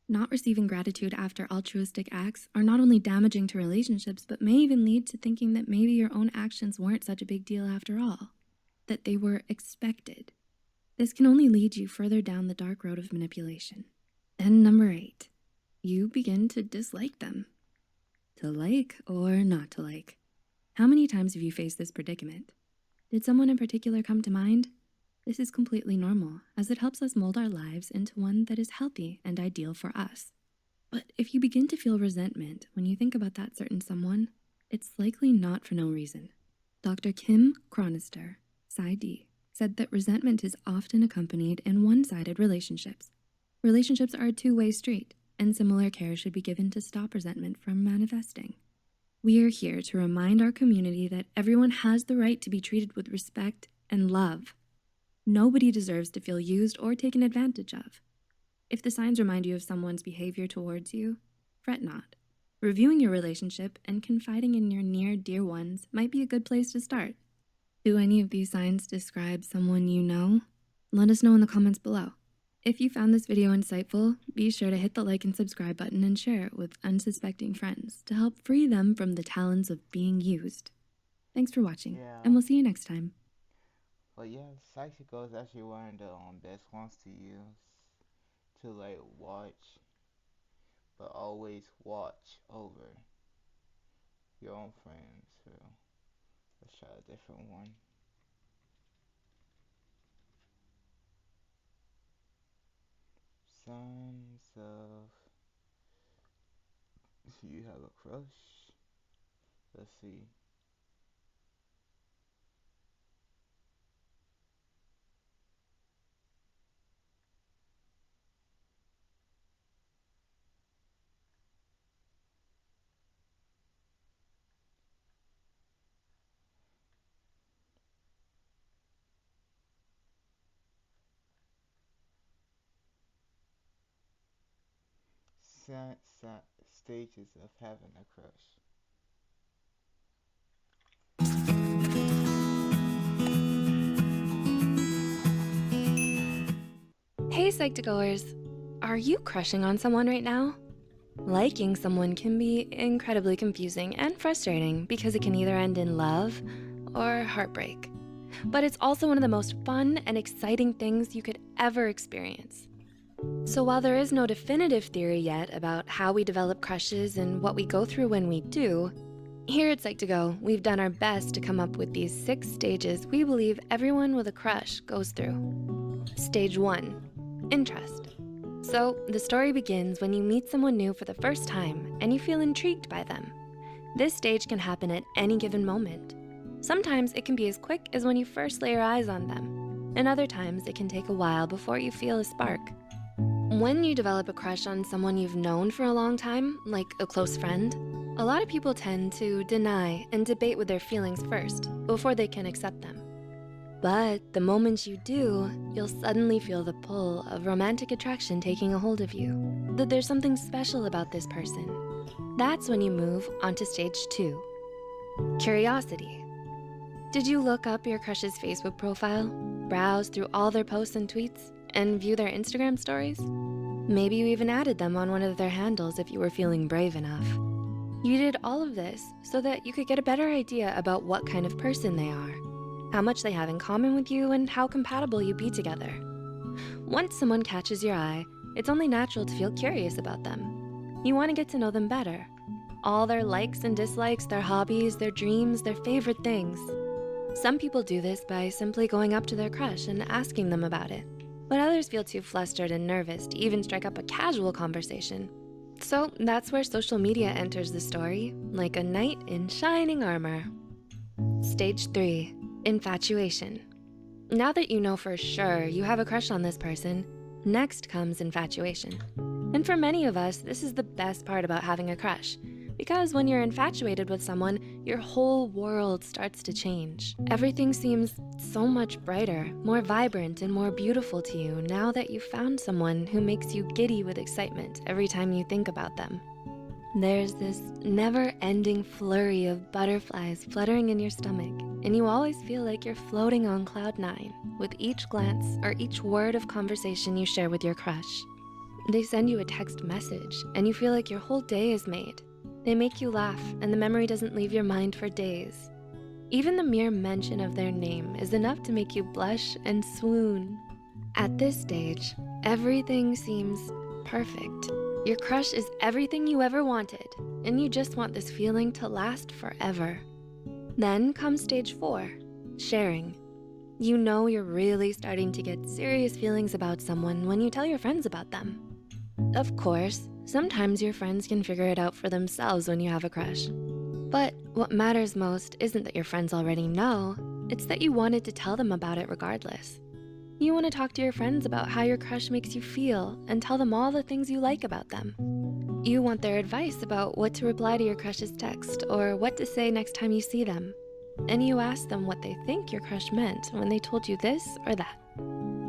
Not receiving gratitude after altruistic acts are not only damaging to relationships, but may even lead to thinking that maybe your own actions weren't such a big deal after all, that they were expected. This can only lead you further down the dark road of manipulation. And number 8, you begin to dislike them. To like or not to like. How many times have you faced this predicament? Did someone in particular come to mind? This is completely normal, as it helps us mold our lives into one that is healthy and ideal for us. But if you begin to feel resentment when you think about that certain someone, it's likely not for no reason. Dr. Kim Chronister, PsyD, said that resentment is often accompanied in one-sided relationships. Relationships are a two-way street, and similar care should be given to stop resentment from manifesting. We are here to remind our community that everyone has the right to be treated with respect and love. Nobody deserves to feel used or taken advantage of. If the signs remind you of someone's behavior towards you, fret not. Reviewing your relationship and confiding in your near dear ones might be a good place to start. Do any of these signs describe someone you know? Let us know in the comments below. If you found this video insightful, be sure to hit the like and subscribe button and share it with unsuspecting friends to help free them from the talons of being used. Thanks for watching, and we'll see you next time. But yeah, Psychical is actually one of the best ones to use to like watch, but always watch over your own friends. So let's try a different one. Signs of you have a crush. Let's see. Stages of having a crush. Hey Psych2Goers, are you crushing on someone right now? Liking someone can be incredibly confusing and frustrating because it can either end in love or heartbreak. But it's also one of the most fun and exciting things you could ever experience. So while there is no definitive theory yet about how we develop crushes and what we go through when we do, here at Psych2Go, we've done our best to come up with these 6 stages we believe everyone with a crush goes through. Stage 1, interest. So the story begins when you meet someone new for the first time and you feel intrigued by them. This stage can happen at any given moment. Sometimes it can be as quick as when you first lay your eyes on them, and other times it can take a while before you feel a spark. When you develop a crush on someone you've known for a long time, like a close friend, a lot of people tend to deny and debate with their feelings first before they can accept them. But the moment you do, you'll suddenly feel the pull of romantic attraction taking a hold of you, that there's something special about this person. That's when you move onto stage 2, curiosity. Did you look up your crush's Facebook profile, browse through all their posts and tweets, and view their Instagram stories? Maybe you even added them on one of their handles if you were feeling brave enough. You did all of this so that you could get a better idea about what kind of person they are, how much they have in common with you, and how compatible you'd be together. Once someone catches your eye, it's only natural to feel curious about them. You want to get to know them better. All their likes and dislikes, their hobbies, their dreams, their favorite things. Some people do this by simply going up to their crush and asking them about it. But others feel too flustered and nervous to even strike up a casual conversation. So that's where social media enters the story, like a knight in shining armor. Stage 3, infatuation. Now that you know for sure you have a crush on this person, next comes infatuation. And for many of us, this is the best part about having a crush. Because when you're infatuated with someone, your whole world starts to change. Everything seems so much brighter, more vibrant, and more beautiful to you now that you've found someone who makes you giddy with excitement every time you think about them. There's this never-ending flurry of butterflies fluttering in your stomach, and you always feel like you're floating on cloud 9 with each glance or each word of conversation you share with your crush. They send you a text message, and you feel like your whole day is made. They make you laugh, and the memory doesn't leave your mind for days. Even the mere mention of their name is enough to make you blush and swoon. At this stage, everything seems perfect. Your crush is everything you ever wanted, and you just want this feeling to last forever. Then comes stage 4, sharing. You know you're really starting to get serious feelings about someone when you tell your friends about them. Of course, sometimes your friends can figure it out for themselves when you have a crush. But what matters most isn't that your friends already know, it's that you wanted to tell them about it regardless. You want to talk to your friends about how your crush makes you feel and tell them all the things you like about them. You want their advice about what to reply to your crush's text or what to say next time you see them. And you ask them what they think your crush meant when they told you this or that.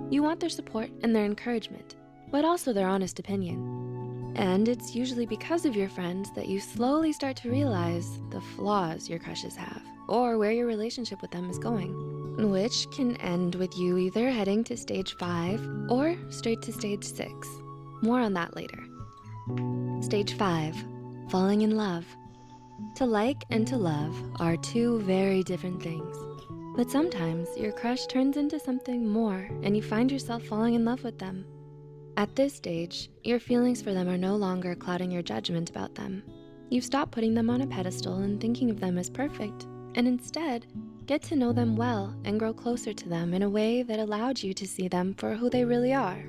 You want their support and their encouragement, but also their honest opinion. And it's usually because of your friends that you slowly start to realize the flaws your crushes have or where your relationship with them is going, which can end with you either heading to stage 5 or straight to stage 6. More on that later. Stage 5, falling in love. To like and to love are two very different things. But sometimes your crush turns into something more and you find yourself falling in love with them. At this stage, your feelings for them are no longer clouding your judgment about them. You've stopped putting them on a pedestal and thinking of them as perfect, and instead, get to know them well and grow closer to them in a way that allowed you to see them for who they really are.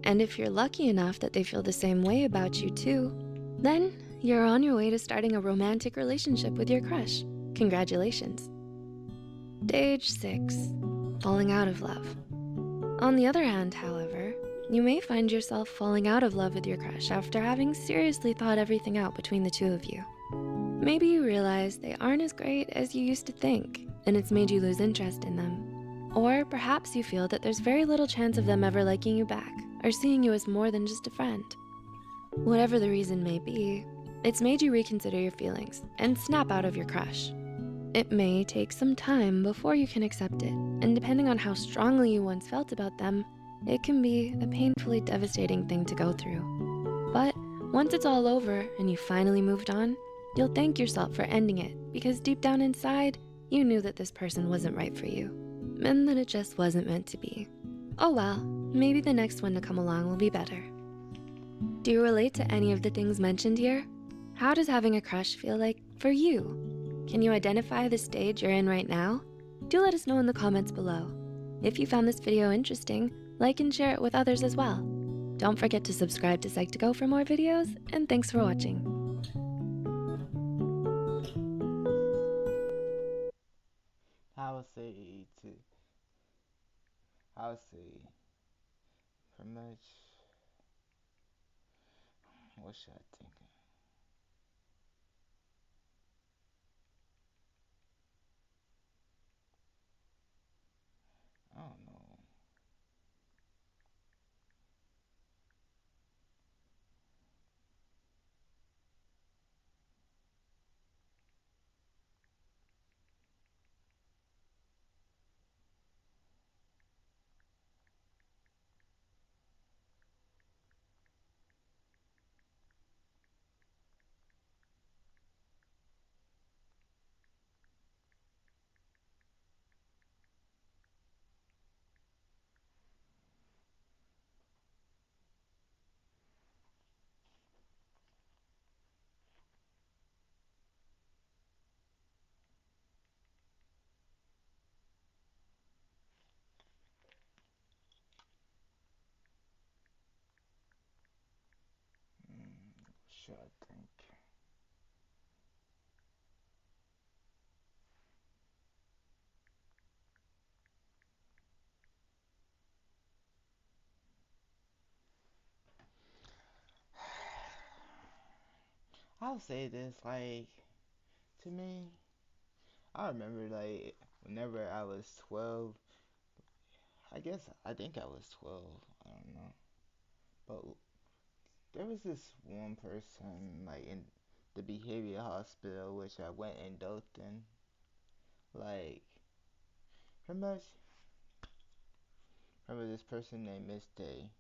And if you're lucky enough that they feel the same way about you too, then you're on your way to starting a romantic relationship with your crush. Congratulations. Stage 6, falling out of love. On the other hand, however, you may find yourself falling out of love with your crush after having seriously thought everything out between the two of you. Maybe you realize they aren't as great as you used to think, and it's made you lose interest in them. Or perhaps you feel that there's very little chance of them ever liking you back or seeing you as more than just a friend. Whatever the reason may be, it's made you reconsider your feelings and snap out of your crush. It may take some time before you can accept it, and depending on how strongly you once felt about them, it can be a painfully devastating thing to go through. But once it's all over and you finally moved on, you'll thank yourself for ending it because deep down inside, you knew that this person wasn't right for you and that it just wasn't meant to be. Oh well, maybe the next one to come along will be better. Do you relate to any of the things mentioned here? How does having a crush feel like for you? Can you identify the stage you're in right now? Do let us know in the comments below. If you found this video interesting, like and share it with others as well. Don't forget to subscribe to Psych2Go for more videos, and thanks for watching. I would say pretty much, what should I think? I don't know. trying to think. I'll say this, like, to me, I remember, like, whenever I was 12, I think I was 12, I don't know. But there was this one person, like, in the behavior hospital, which I went in Dothan. Like, remember, remember this person named Miss Day?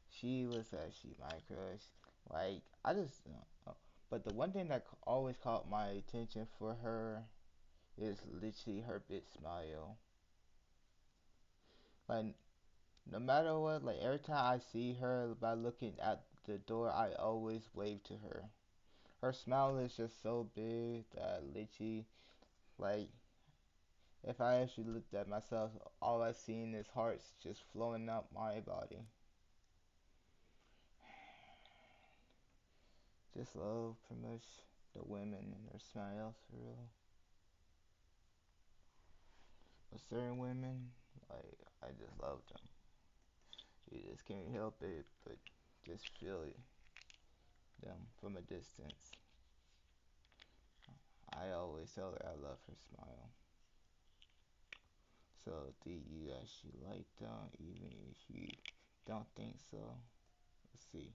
She was actually my crush. Like, I just, but the one thing that always caught my attention for her is literally her big smile. Like, no matter what, like, every time I see her by looking at the door, I always wave to her. Her smile is just so big that literally, like, if I actually looked at myself, all I seen is hearts just flowing up my body. Just love pretty much the women and their smiles for real. But certain women, like, I just love them. You just can't help it, but just feel them from a distance. I always tell her I love her smile. So, do you actually like them, even if you don't think so? Let's see.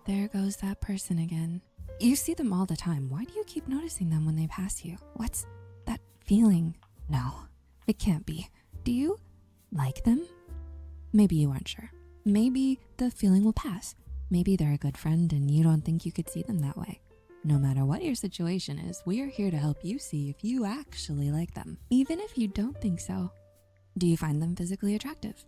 There goes that person again. You see them all the time. Why do you keep noticing them when they pass you? What's that feeling? No, it can't be. Do you like them? Maybe you aren't sure. Maybe the feeling will pass. Maybe they're a good friend and you don't think you could see them that way. No matter what your situation is, we are here to help you see if you actually like them, even if you don't think so. Do you find them physically attractive?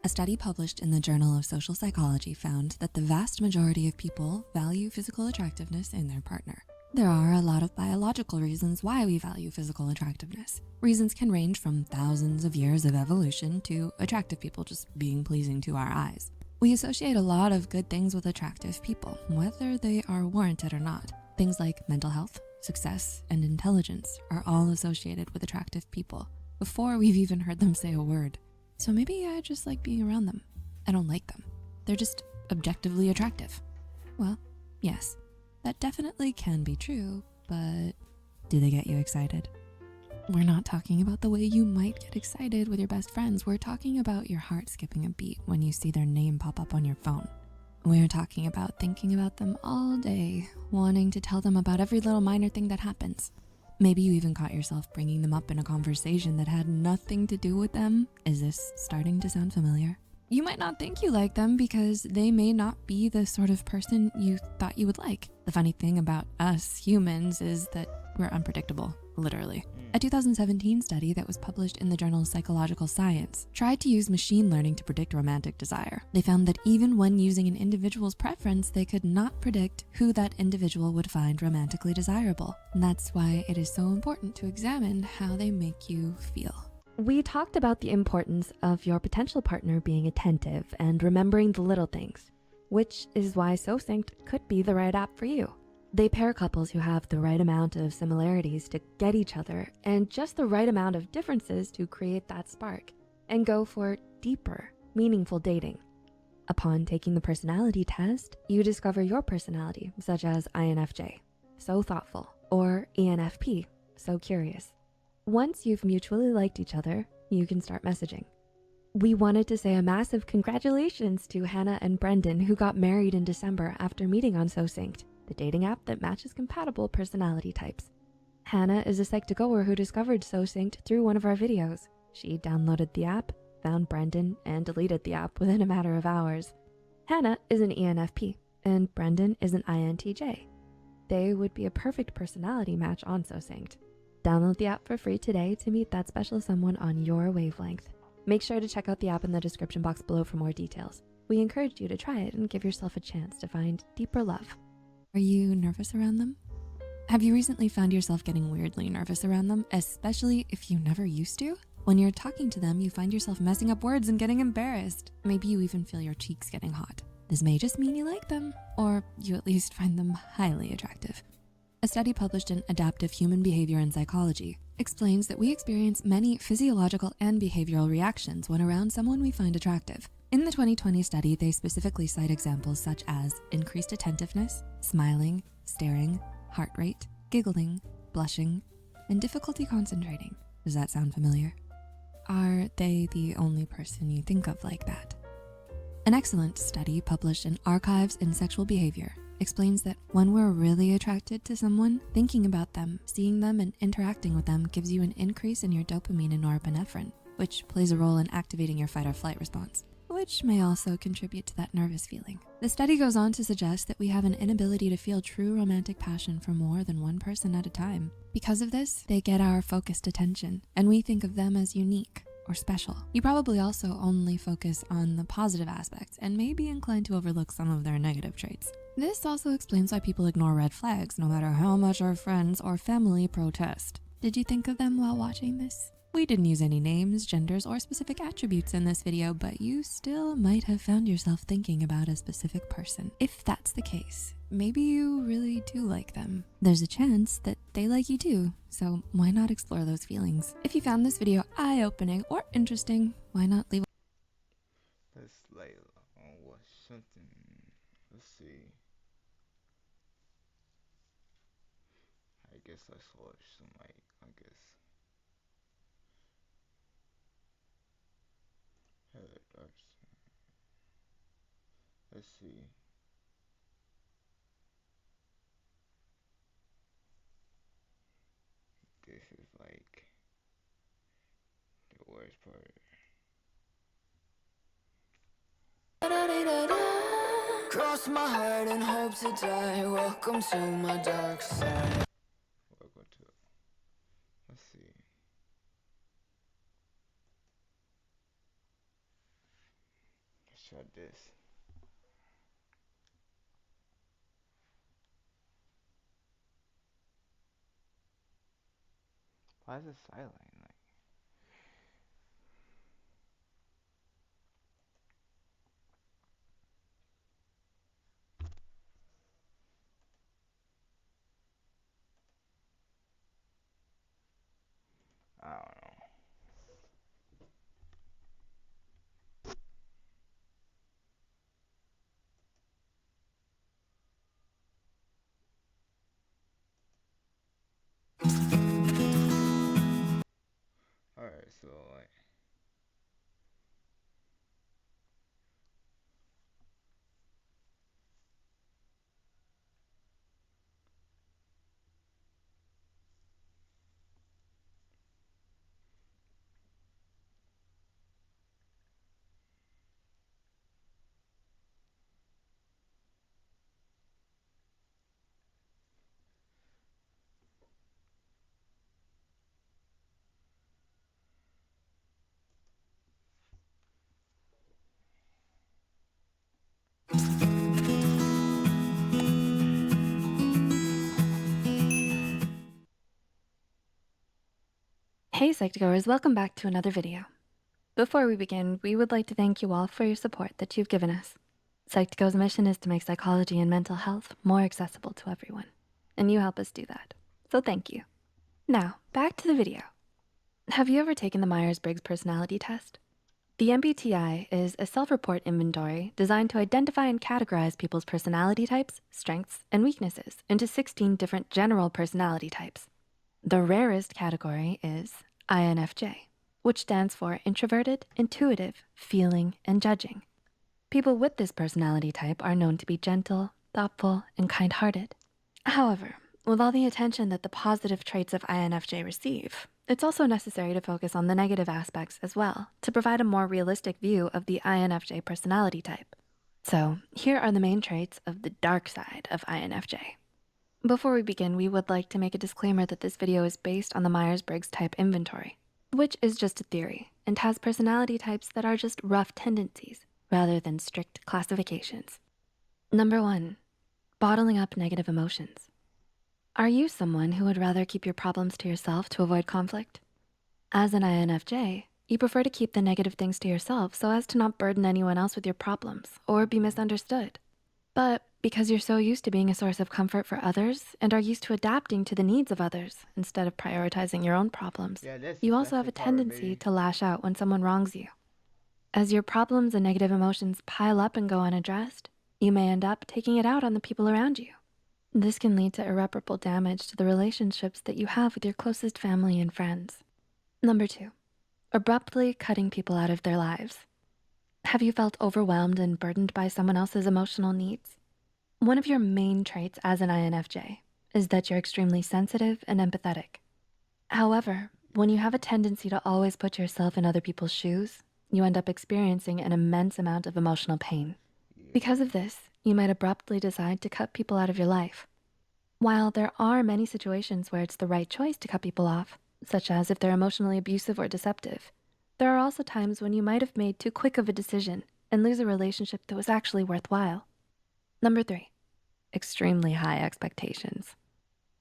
A study published in the Journal of Social Psychology found that the vast majority of people value physical attractiveness in their partner. There are a lot of biological reasons why we value physical attractiveness. Reasons can range from thousands of years of evolution to attractive people just being pleasing to our eyes. We associate a lot of good things with attractive people, whether they are warranted or not. Things like mental health, success, and intelligence are all associated with attractive people before we've even heard them say a word. So maybe I just like being around them. I don't like them. They're just objectively attractive. Well, yes, that definitely can be true, but do they get you excited? We're not talking about the way you might get excited with your best friends. We're talking about your heart skipping a beat when you see their name pop up on your phone. We're talking about thinking about them all day, wanting to tell them about every little minor thing that happens. Maybe you even caught yourself bringing them up in a conversation that had nothing to do with them. Is this starting to sound familiar? You might not think you like them because they may not be the sort of person you thought you would like. The funny thing about us humans is that we're unpredictable, literally. A 2017 study that was published in the journal Psychological Science tried to use machine learning to predict romantic desire. They found that even when using an individual's preference, they could not predict who that individual would find romantically desirable. And that's why it is so important to examine how they make you feel. We talked about the importance of your potential partner being attentive and remembering the little things, which is why SoSynced could be the right app for you. They pair couples who have the right amount of similarities to get each other and just the right amount of differences to create that spark and go for deeper, meaningful dating. Upon taking the personality test, you discover your personality, such as INFJ, so thoughtful, or ENFP, so curious. Once you've mutually liked each other, you can start messaging. We wanted to say a massive congratulations to Hannah and Brendan, who got married in December after meeting on SoSynced, the dating app that matches compatible personality types. Hannah is a Psych2Goer who discovered SoSynced through one of our videos. She downloaded the app, found Brendan, and deleted the app within a matter of hours. Hannah is an ENFP, and Brendan is an INTJ. They would be a perfect personality match on SoSynced. Download the app for free today to meet that special someone on your wavelength. Make sure to check out the app in the description box below for more details. We encourage you to try it and give yourself a chance to find deeper love. Are you nervous around them? Have you recently found yourself getting weirdly nervous around them, especially if you never used to? When you're talking to them, you find yourself messing up words and getting embarrassed. Maybe you even feel your cheeks getting hot. This may just mean you like them, or you at least find them highly attractive. A study published in Adaptive Human Behavior and Psychology explains that we experience many physiological and behavioral reactions when around someone we find attractive. In the 2020 study, they specifically cite examples such as increased attentiveness, smiling, staring, heart rate, giggling, blushing, and difficulty concentrating. Does that sound familiar? Are they the only person you think of like that? An excellent study published in Archives in Sexual Behavior explains that when we're really attracted to someone, thinking about them, seeing them, and interacting with them gives you an increase in your dopamine and norepinephrine, which plays a role in activating your fight or flight response, which may also contribute to that nervous feeling. The study goes on to suggest that we have an inability to feel true romantic passion for more than one person at a time. Because of this, they get our focused attention, and we think of them as unique or special. You probably also only focus on the positive aspects and may be inclined to overlook some of their negative traits. This also explains why people ignore red flags no matter how much our friends or family protest. Did you think of them while watching this? We didn't use any names, genders, or specific attributes in this video, but you still might have found yourself thinking about a specific person. If that's the case, maybe you really do like them. There's a chance that they like you too, so why not explore those feelings? If you found this video eye-opening or interesting, why not leave Let's like watch something. Let's see. I guess let's watch some Heather Darks. Let's see. This is like the worst part. Cross my heart and hope to die. Welcome to my dark side. Welcome to it. Let's see. Let's try this. Why is it silent? Like, I don't know. Alright, so like Hey Psych2Goers, welcome back to another video. Before we begin, we would like to thank you all for your support that you've given us. Psych2Go's mission is to make psychology and mental health more accessible to everyone, and you help us do that, so thank you. Now, back to the video. Have you ever taken the Myers-Briggs personality test? The MBTI is a self-report inventory designed to identify and categorize people's personality types, strengths, and weaknesses into 16 different general personality types. The rarest category is INFJ, which stands for introverted, intuitive, feeling, and judging. People with this personality type are known to be gentle, thoughtful, and kind-hearted. However, with all the attention that the positive traits of INFJ receive, it's also necessary to focus on the negative aspects as well to provide a more realistic view of the INFJ personality type. So here are the main traits of the dark side of INFJ. Before we begin, we would like to make a disclaimer that this video is based on the Myers-Briggs type inventory, which is just a theory and has personality types that are just rough tendencies rather than strict classifications. Number 1, bottling up negative emotions. Are you someone who would rather keep your problems to yourself to avoid conflict? As an INFJ, you prefer to keep the negative things to yourself so as to not burden anyone else with your problems or be misunderstood. But because you're so used to being a source of comfort for others and are used to adapting to the needs of others instead of prioritizing your own problems, Yeah, that's you also have the a part tendency maybe. to lash out when someone wrongs you. As your problems and negative emotions pile up and go unaddressed, you may end up taking it out on the people around you. This can lead to irreparable damage to the relationships that you have with your closest family and friends. Number 2, abruptly cutting people out of their lives. Have you felt overwhelmed and burdened by someone else's emotional needs? One of your main traits as an INFJ is that you're extremely sensitive and empathetic. However, when you have a tendency to always put yourself in other people's shoes, you end up experiencing an immense amount of emotional pain. Because of this, you might abruptly decide to cut people out of your life. While there are many situations where it's the right choice to cut people off, such as if they're emotionally abusive or deceptive, there are also times when you might have made too quick of a decision and lose a relationship that was actually worthwhile. Number 3, extremely high expectations.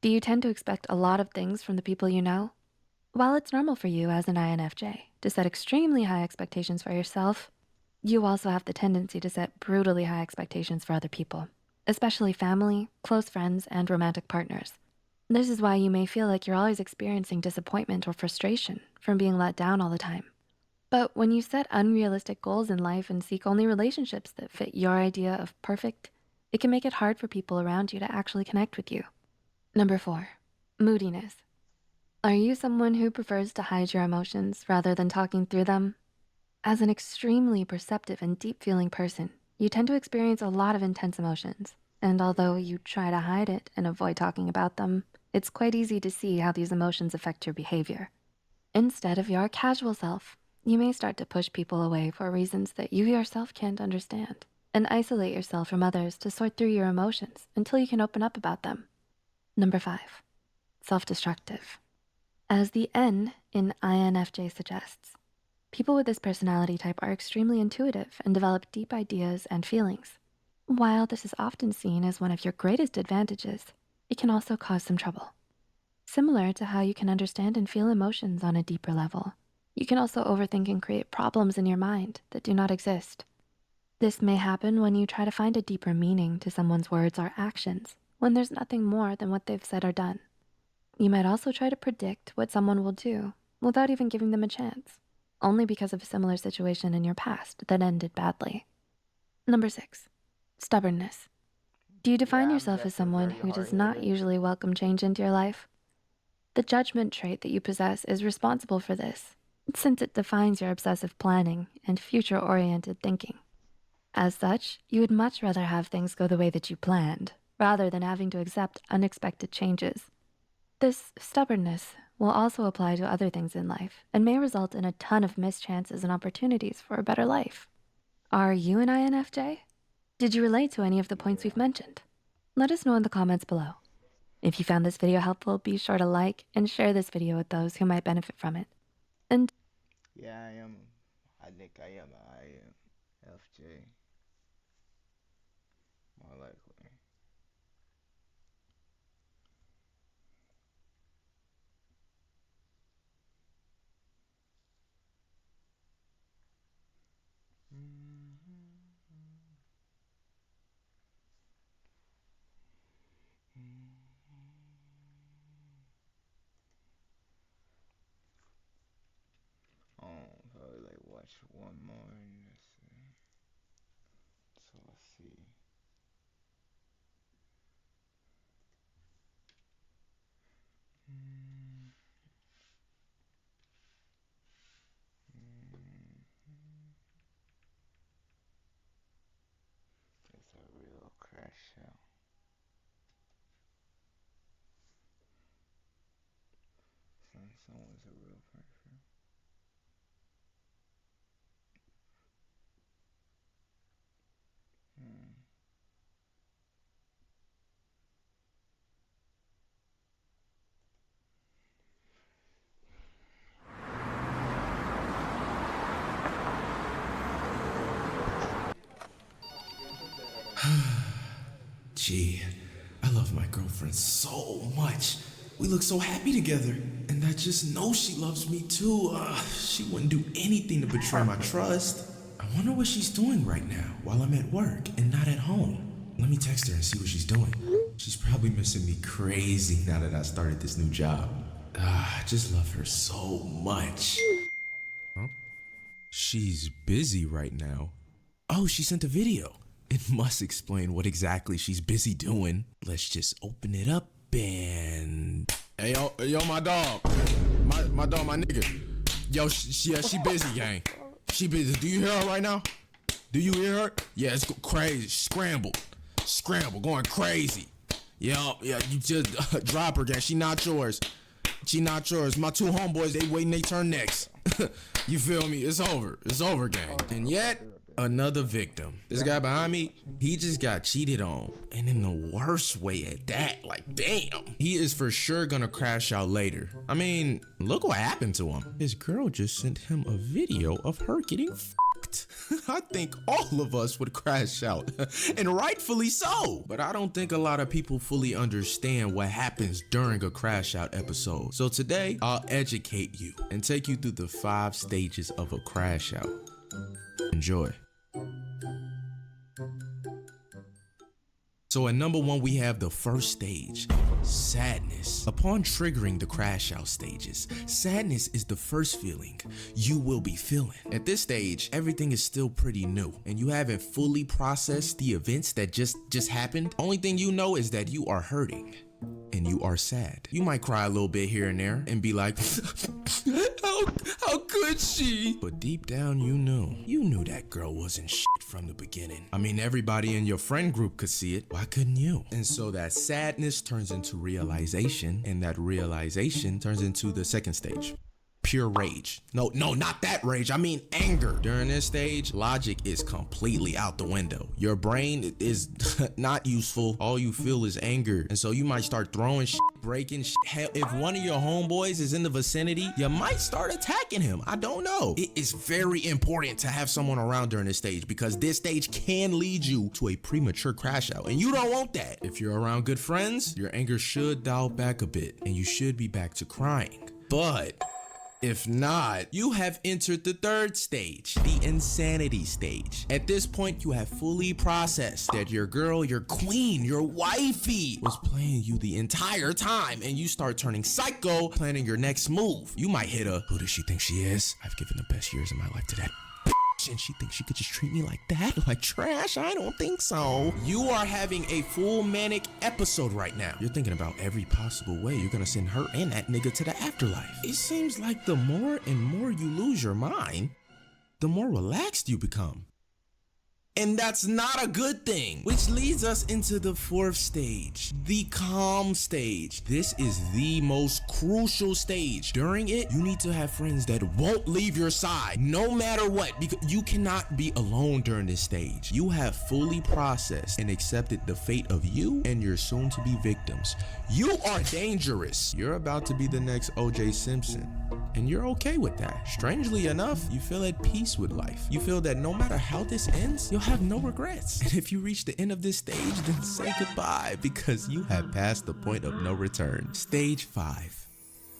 Do you tend to expect a lot of things from the people you know? While it's normal for you as an INFJ to set extremely high expectations for yourself, you also have the tendency to set brutally high expectations for other people, especially family, close friends, and romantic partners. This is why you may feel like you're always experiencing disappointment or frustration from being let down all the time. But when you set unrealistic goals in life and seek only relationships that fit your idea of perfect, it can make it hard for people around you to actually connect with you. Number 4, moodiness. Are you someone who prefers to hide your emotions rather than talking through them? As an extremely perceptive and deep-feeling person, you tend to experience a lot of intense emotions. And although you try to hide it and avoid talking about them, it's quite easy to see how these emotions affect your behavior. Instead of your casual self, you may start to push people away for reasons that you yourself can't understand and isolate yourself from others to sort through your emotions until you can open up about them. Number 5, self-destructive. As the N in INFJ suggests, people with this personality type are extremely intuitive and develop deep ideas and feelings. While this is often seen as one of your greatest advantages, it can also cause some trouble. Similar to how you can understand and feel emotions on a deeper level, you can also overthink and create problems in your mind that do not exist. This may happen when you try to find a deeper meaning to someone's words or actions when there's nothing more than what they've said or done. You might also try to predict what someone will do without even giving them a chance, only because of a similar situation in your past that ended badly. Number 6, stubbornness. Do you define Yeah, I'm yourself as definitely someone very who does not hard-headed. usually welcome change into your life? The judgment trait that you possess is responsible for this, since it defines your obsessive planning and future-oriented thinking. As such, you would much rather have things go the way that you planned, rather than having to accept unexpected changes. This stubbornness will also apply to other things in life and may result in a ton of missed chances and opportunities for a better life. Are you an INFJ? Did you relate to any of the points we've Yeah. mentioned? Let us know in the comments below. If you found this video helpful, be sure to like and share this video with those who might benefit from it. And Yeah, I am. I think I am a INFJ, more likely. Probably like watch one more and so let's see. It's a real crash show. Someone's a real person. Hmm. Gee, I love my girlfriend so much. We look so happy together. And I just know she loves me too. She wouldn't do anything to betray my trust. I wonder what she's doing right now while I'm at work and not at home. Let me text her and see what she's doing. She's probably missing me crazy now that I started this new job. I just love her so much. Huh? She's busy right now. Oh, she sent a video. It must explain what exactly she's busy doing. Let's just open it up and... Hey, yo, my dog. My dog, my nigga. Yo, she busy, gang. She busy. Do you hear her right now? Do you hear her? Yeah, it's crazy. Scramble, going crazy. Yeah, you just drop her, gang. She not yours. My two homeboys, they waiting they turn next. You feel me? It's over, gang. And yet, another victim. This guy behind me, he just got cheated on. And in the worst way at that. Like, damn. He is for sure gonna crash out later. I mean, look what happened to him. His girl just sent him a video of her getting fucked. I think all of us would crash out. And rightfully so. But I don't think a lot of people fully understand what happens during a crash out episode. So today, I'll educate you and take you through the 5 stages of a crash out. Enjoy. So at number 1, we have the first stage, sadness. Upon triggering the crash out stages, sadness is the first feeling you will be feeling. At this stage, everything is still pretty new and you haven't fully processed the events that just happened. Only thing you know is that you are hurting and you are sad. You might cry a little bit here and there and be like, how could she? But deep down you knew that girl wasn't shit from the beginning. I mean, everybody in your friend group could see it. Why couldn't you? And so that sadness turns into realization, and that realization turns into the second stage. Pure rage. No, not that rage. I mean anger. During this stage, logic is completely out the window. Your brain is not useful. All you feel is anger. And so you might start throwing shit, breaking shit. Hell, if one of your homeboys is in the vicinity, you might start attacking him. I don't know. It is very important to have someone around during this stage because this stage can lead you to a premature crash out. And you don't want that. If you're around good friends, your anger should dial back a bit and you should be back to crying. But if not, you have entered the third stage, the insanity stage. At this point, you have fully processed that your girl, your queen, your wifey was playing you the entire time and you start turning psycho, planning your next move. You might hit a, who does she think she is? I've given the best years of my life to that and she thinks she could just treat me like that? Like trash? I don't think so. You are having a full manic episode right now. You're thinking about every possible way you're gonna send her and that nigga to the afterlife. It seems like the more and more you lose your mind, the more relaxed you become. And that's not a good thing, which leads us into the 4th stage, the calm stage. This is the most crucial stage. During it, you need to have friends that won't leave your side, no matter what, because you cannot be alone during this stage. You have fully processed and accepted the fate of you and your soon-to-be victims. You are dangerous. You're about to be the next O.J. Simpson. And you're okay with that. Strangely enough, you feel at peace with life. You feel that no matter how this ends, you'll have no regrets. And if you reach the end of this stage, then say goodbye because you have passed the point of no return. Stage 5,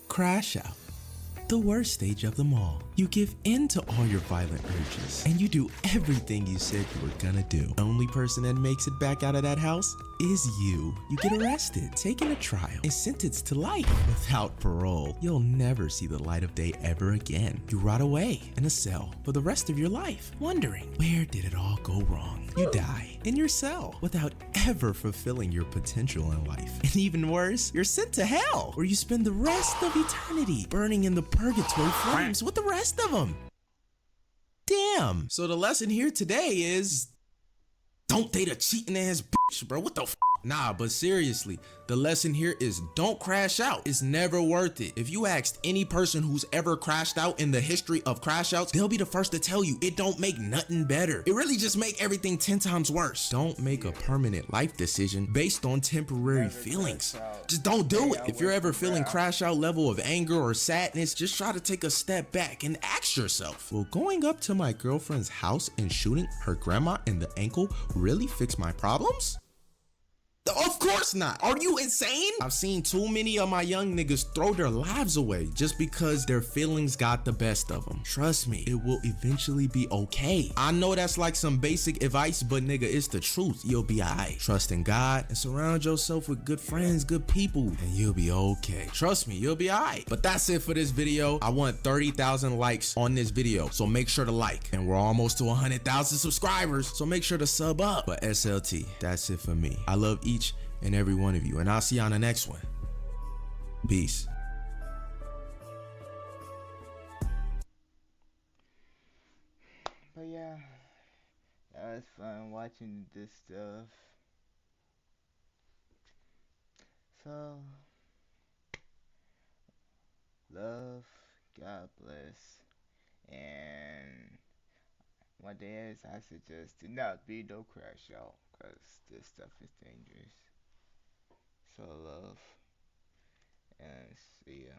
crash out. The worst stage of them all. You give in to all your violent urges and you do everything you said you were gonna do. The only person that makes it back out of that house is you. You get arrested, taken to trial, and sentenced to life without parole. You'll never see the light of day ever again. You rot away in a cell for the rest of your life, wondering where did it all go wrong? You die in your cell without ever fulfilling your potential in life. And even worse, you're sent to hell, where you spend the rest of eternity burning in the purgatory flames with the rest of them. Damn. So the lesson here today is, don't date a cheating ass bitch, bro. What the f? Nah, but seriously, the lesson here is don't crash out. It's never worth it. If you asked any person who's ever crashed out in the history of crash outs, they'll be the first to tell you it don't make nothing better. It really just make everything 10 times worse. Don't make a permanent life decision based on temporary feelings. Just don't do it. If you're ever feeling crash out level of anger or sadness, just try to take a step back and ask yourself, will going up to my girlfriend's house and shooting her grandma in the ankle really fix my problems? Of course not. Are you insane? I've seen too many of my young niggas throw their lives away just because their feelings got the best of them. Trust me, it will eventually be okay. I know that's like some basic advice, but nigga, it's the truth. You'll be alright. Trust in God and surround yourself with good friends, good people, and you'll be okay. Trust me, you'll be alright. But that's it for this video. I want 30,000 likes on this video, so make sure to like. And we're almost to 100,000 subscribers, so make sure to sub up. But SLT, that's it for me. I love each and every one of you, and I'll see you on the next one. Peace. But yeah, that was fun watching this stuff. So, love, God bless, and one day I suggest do not be no crash out, cause this stuff is dangerous. So love, and see ya.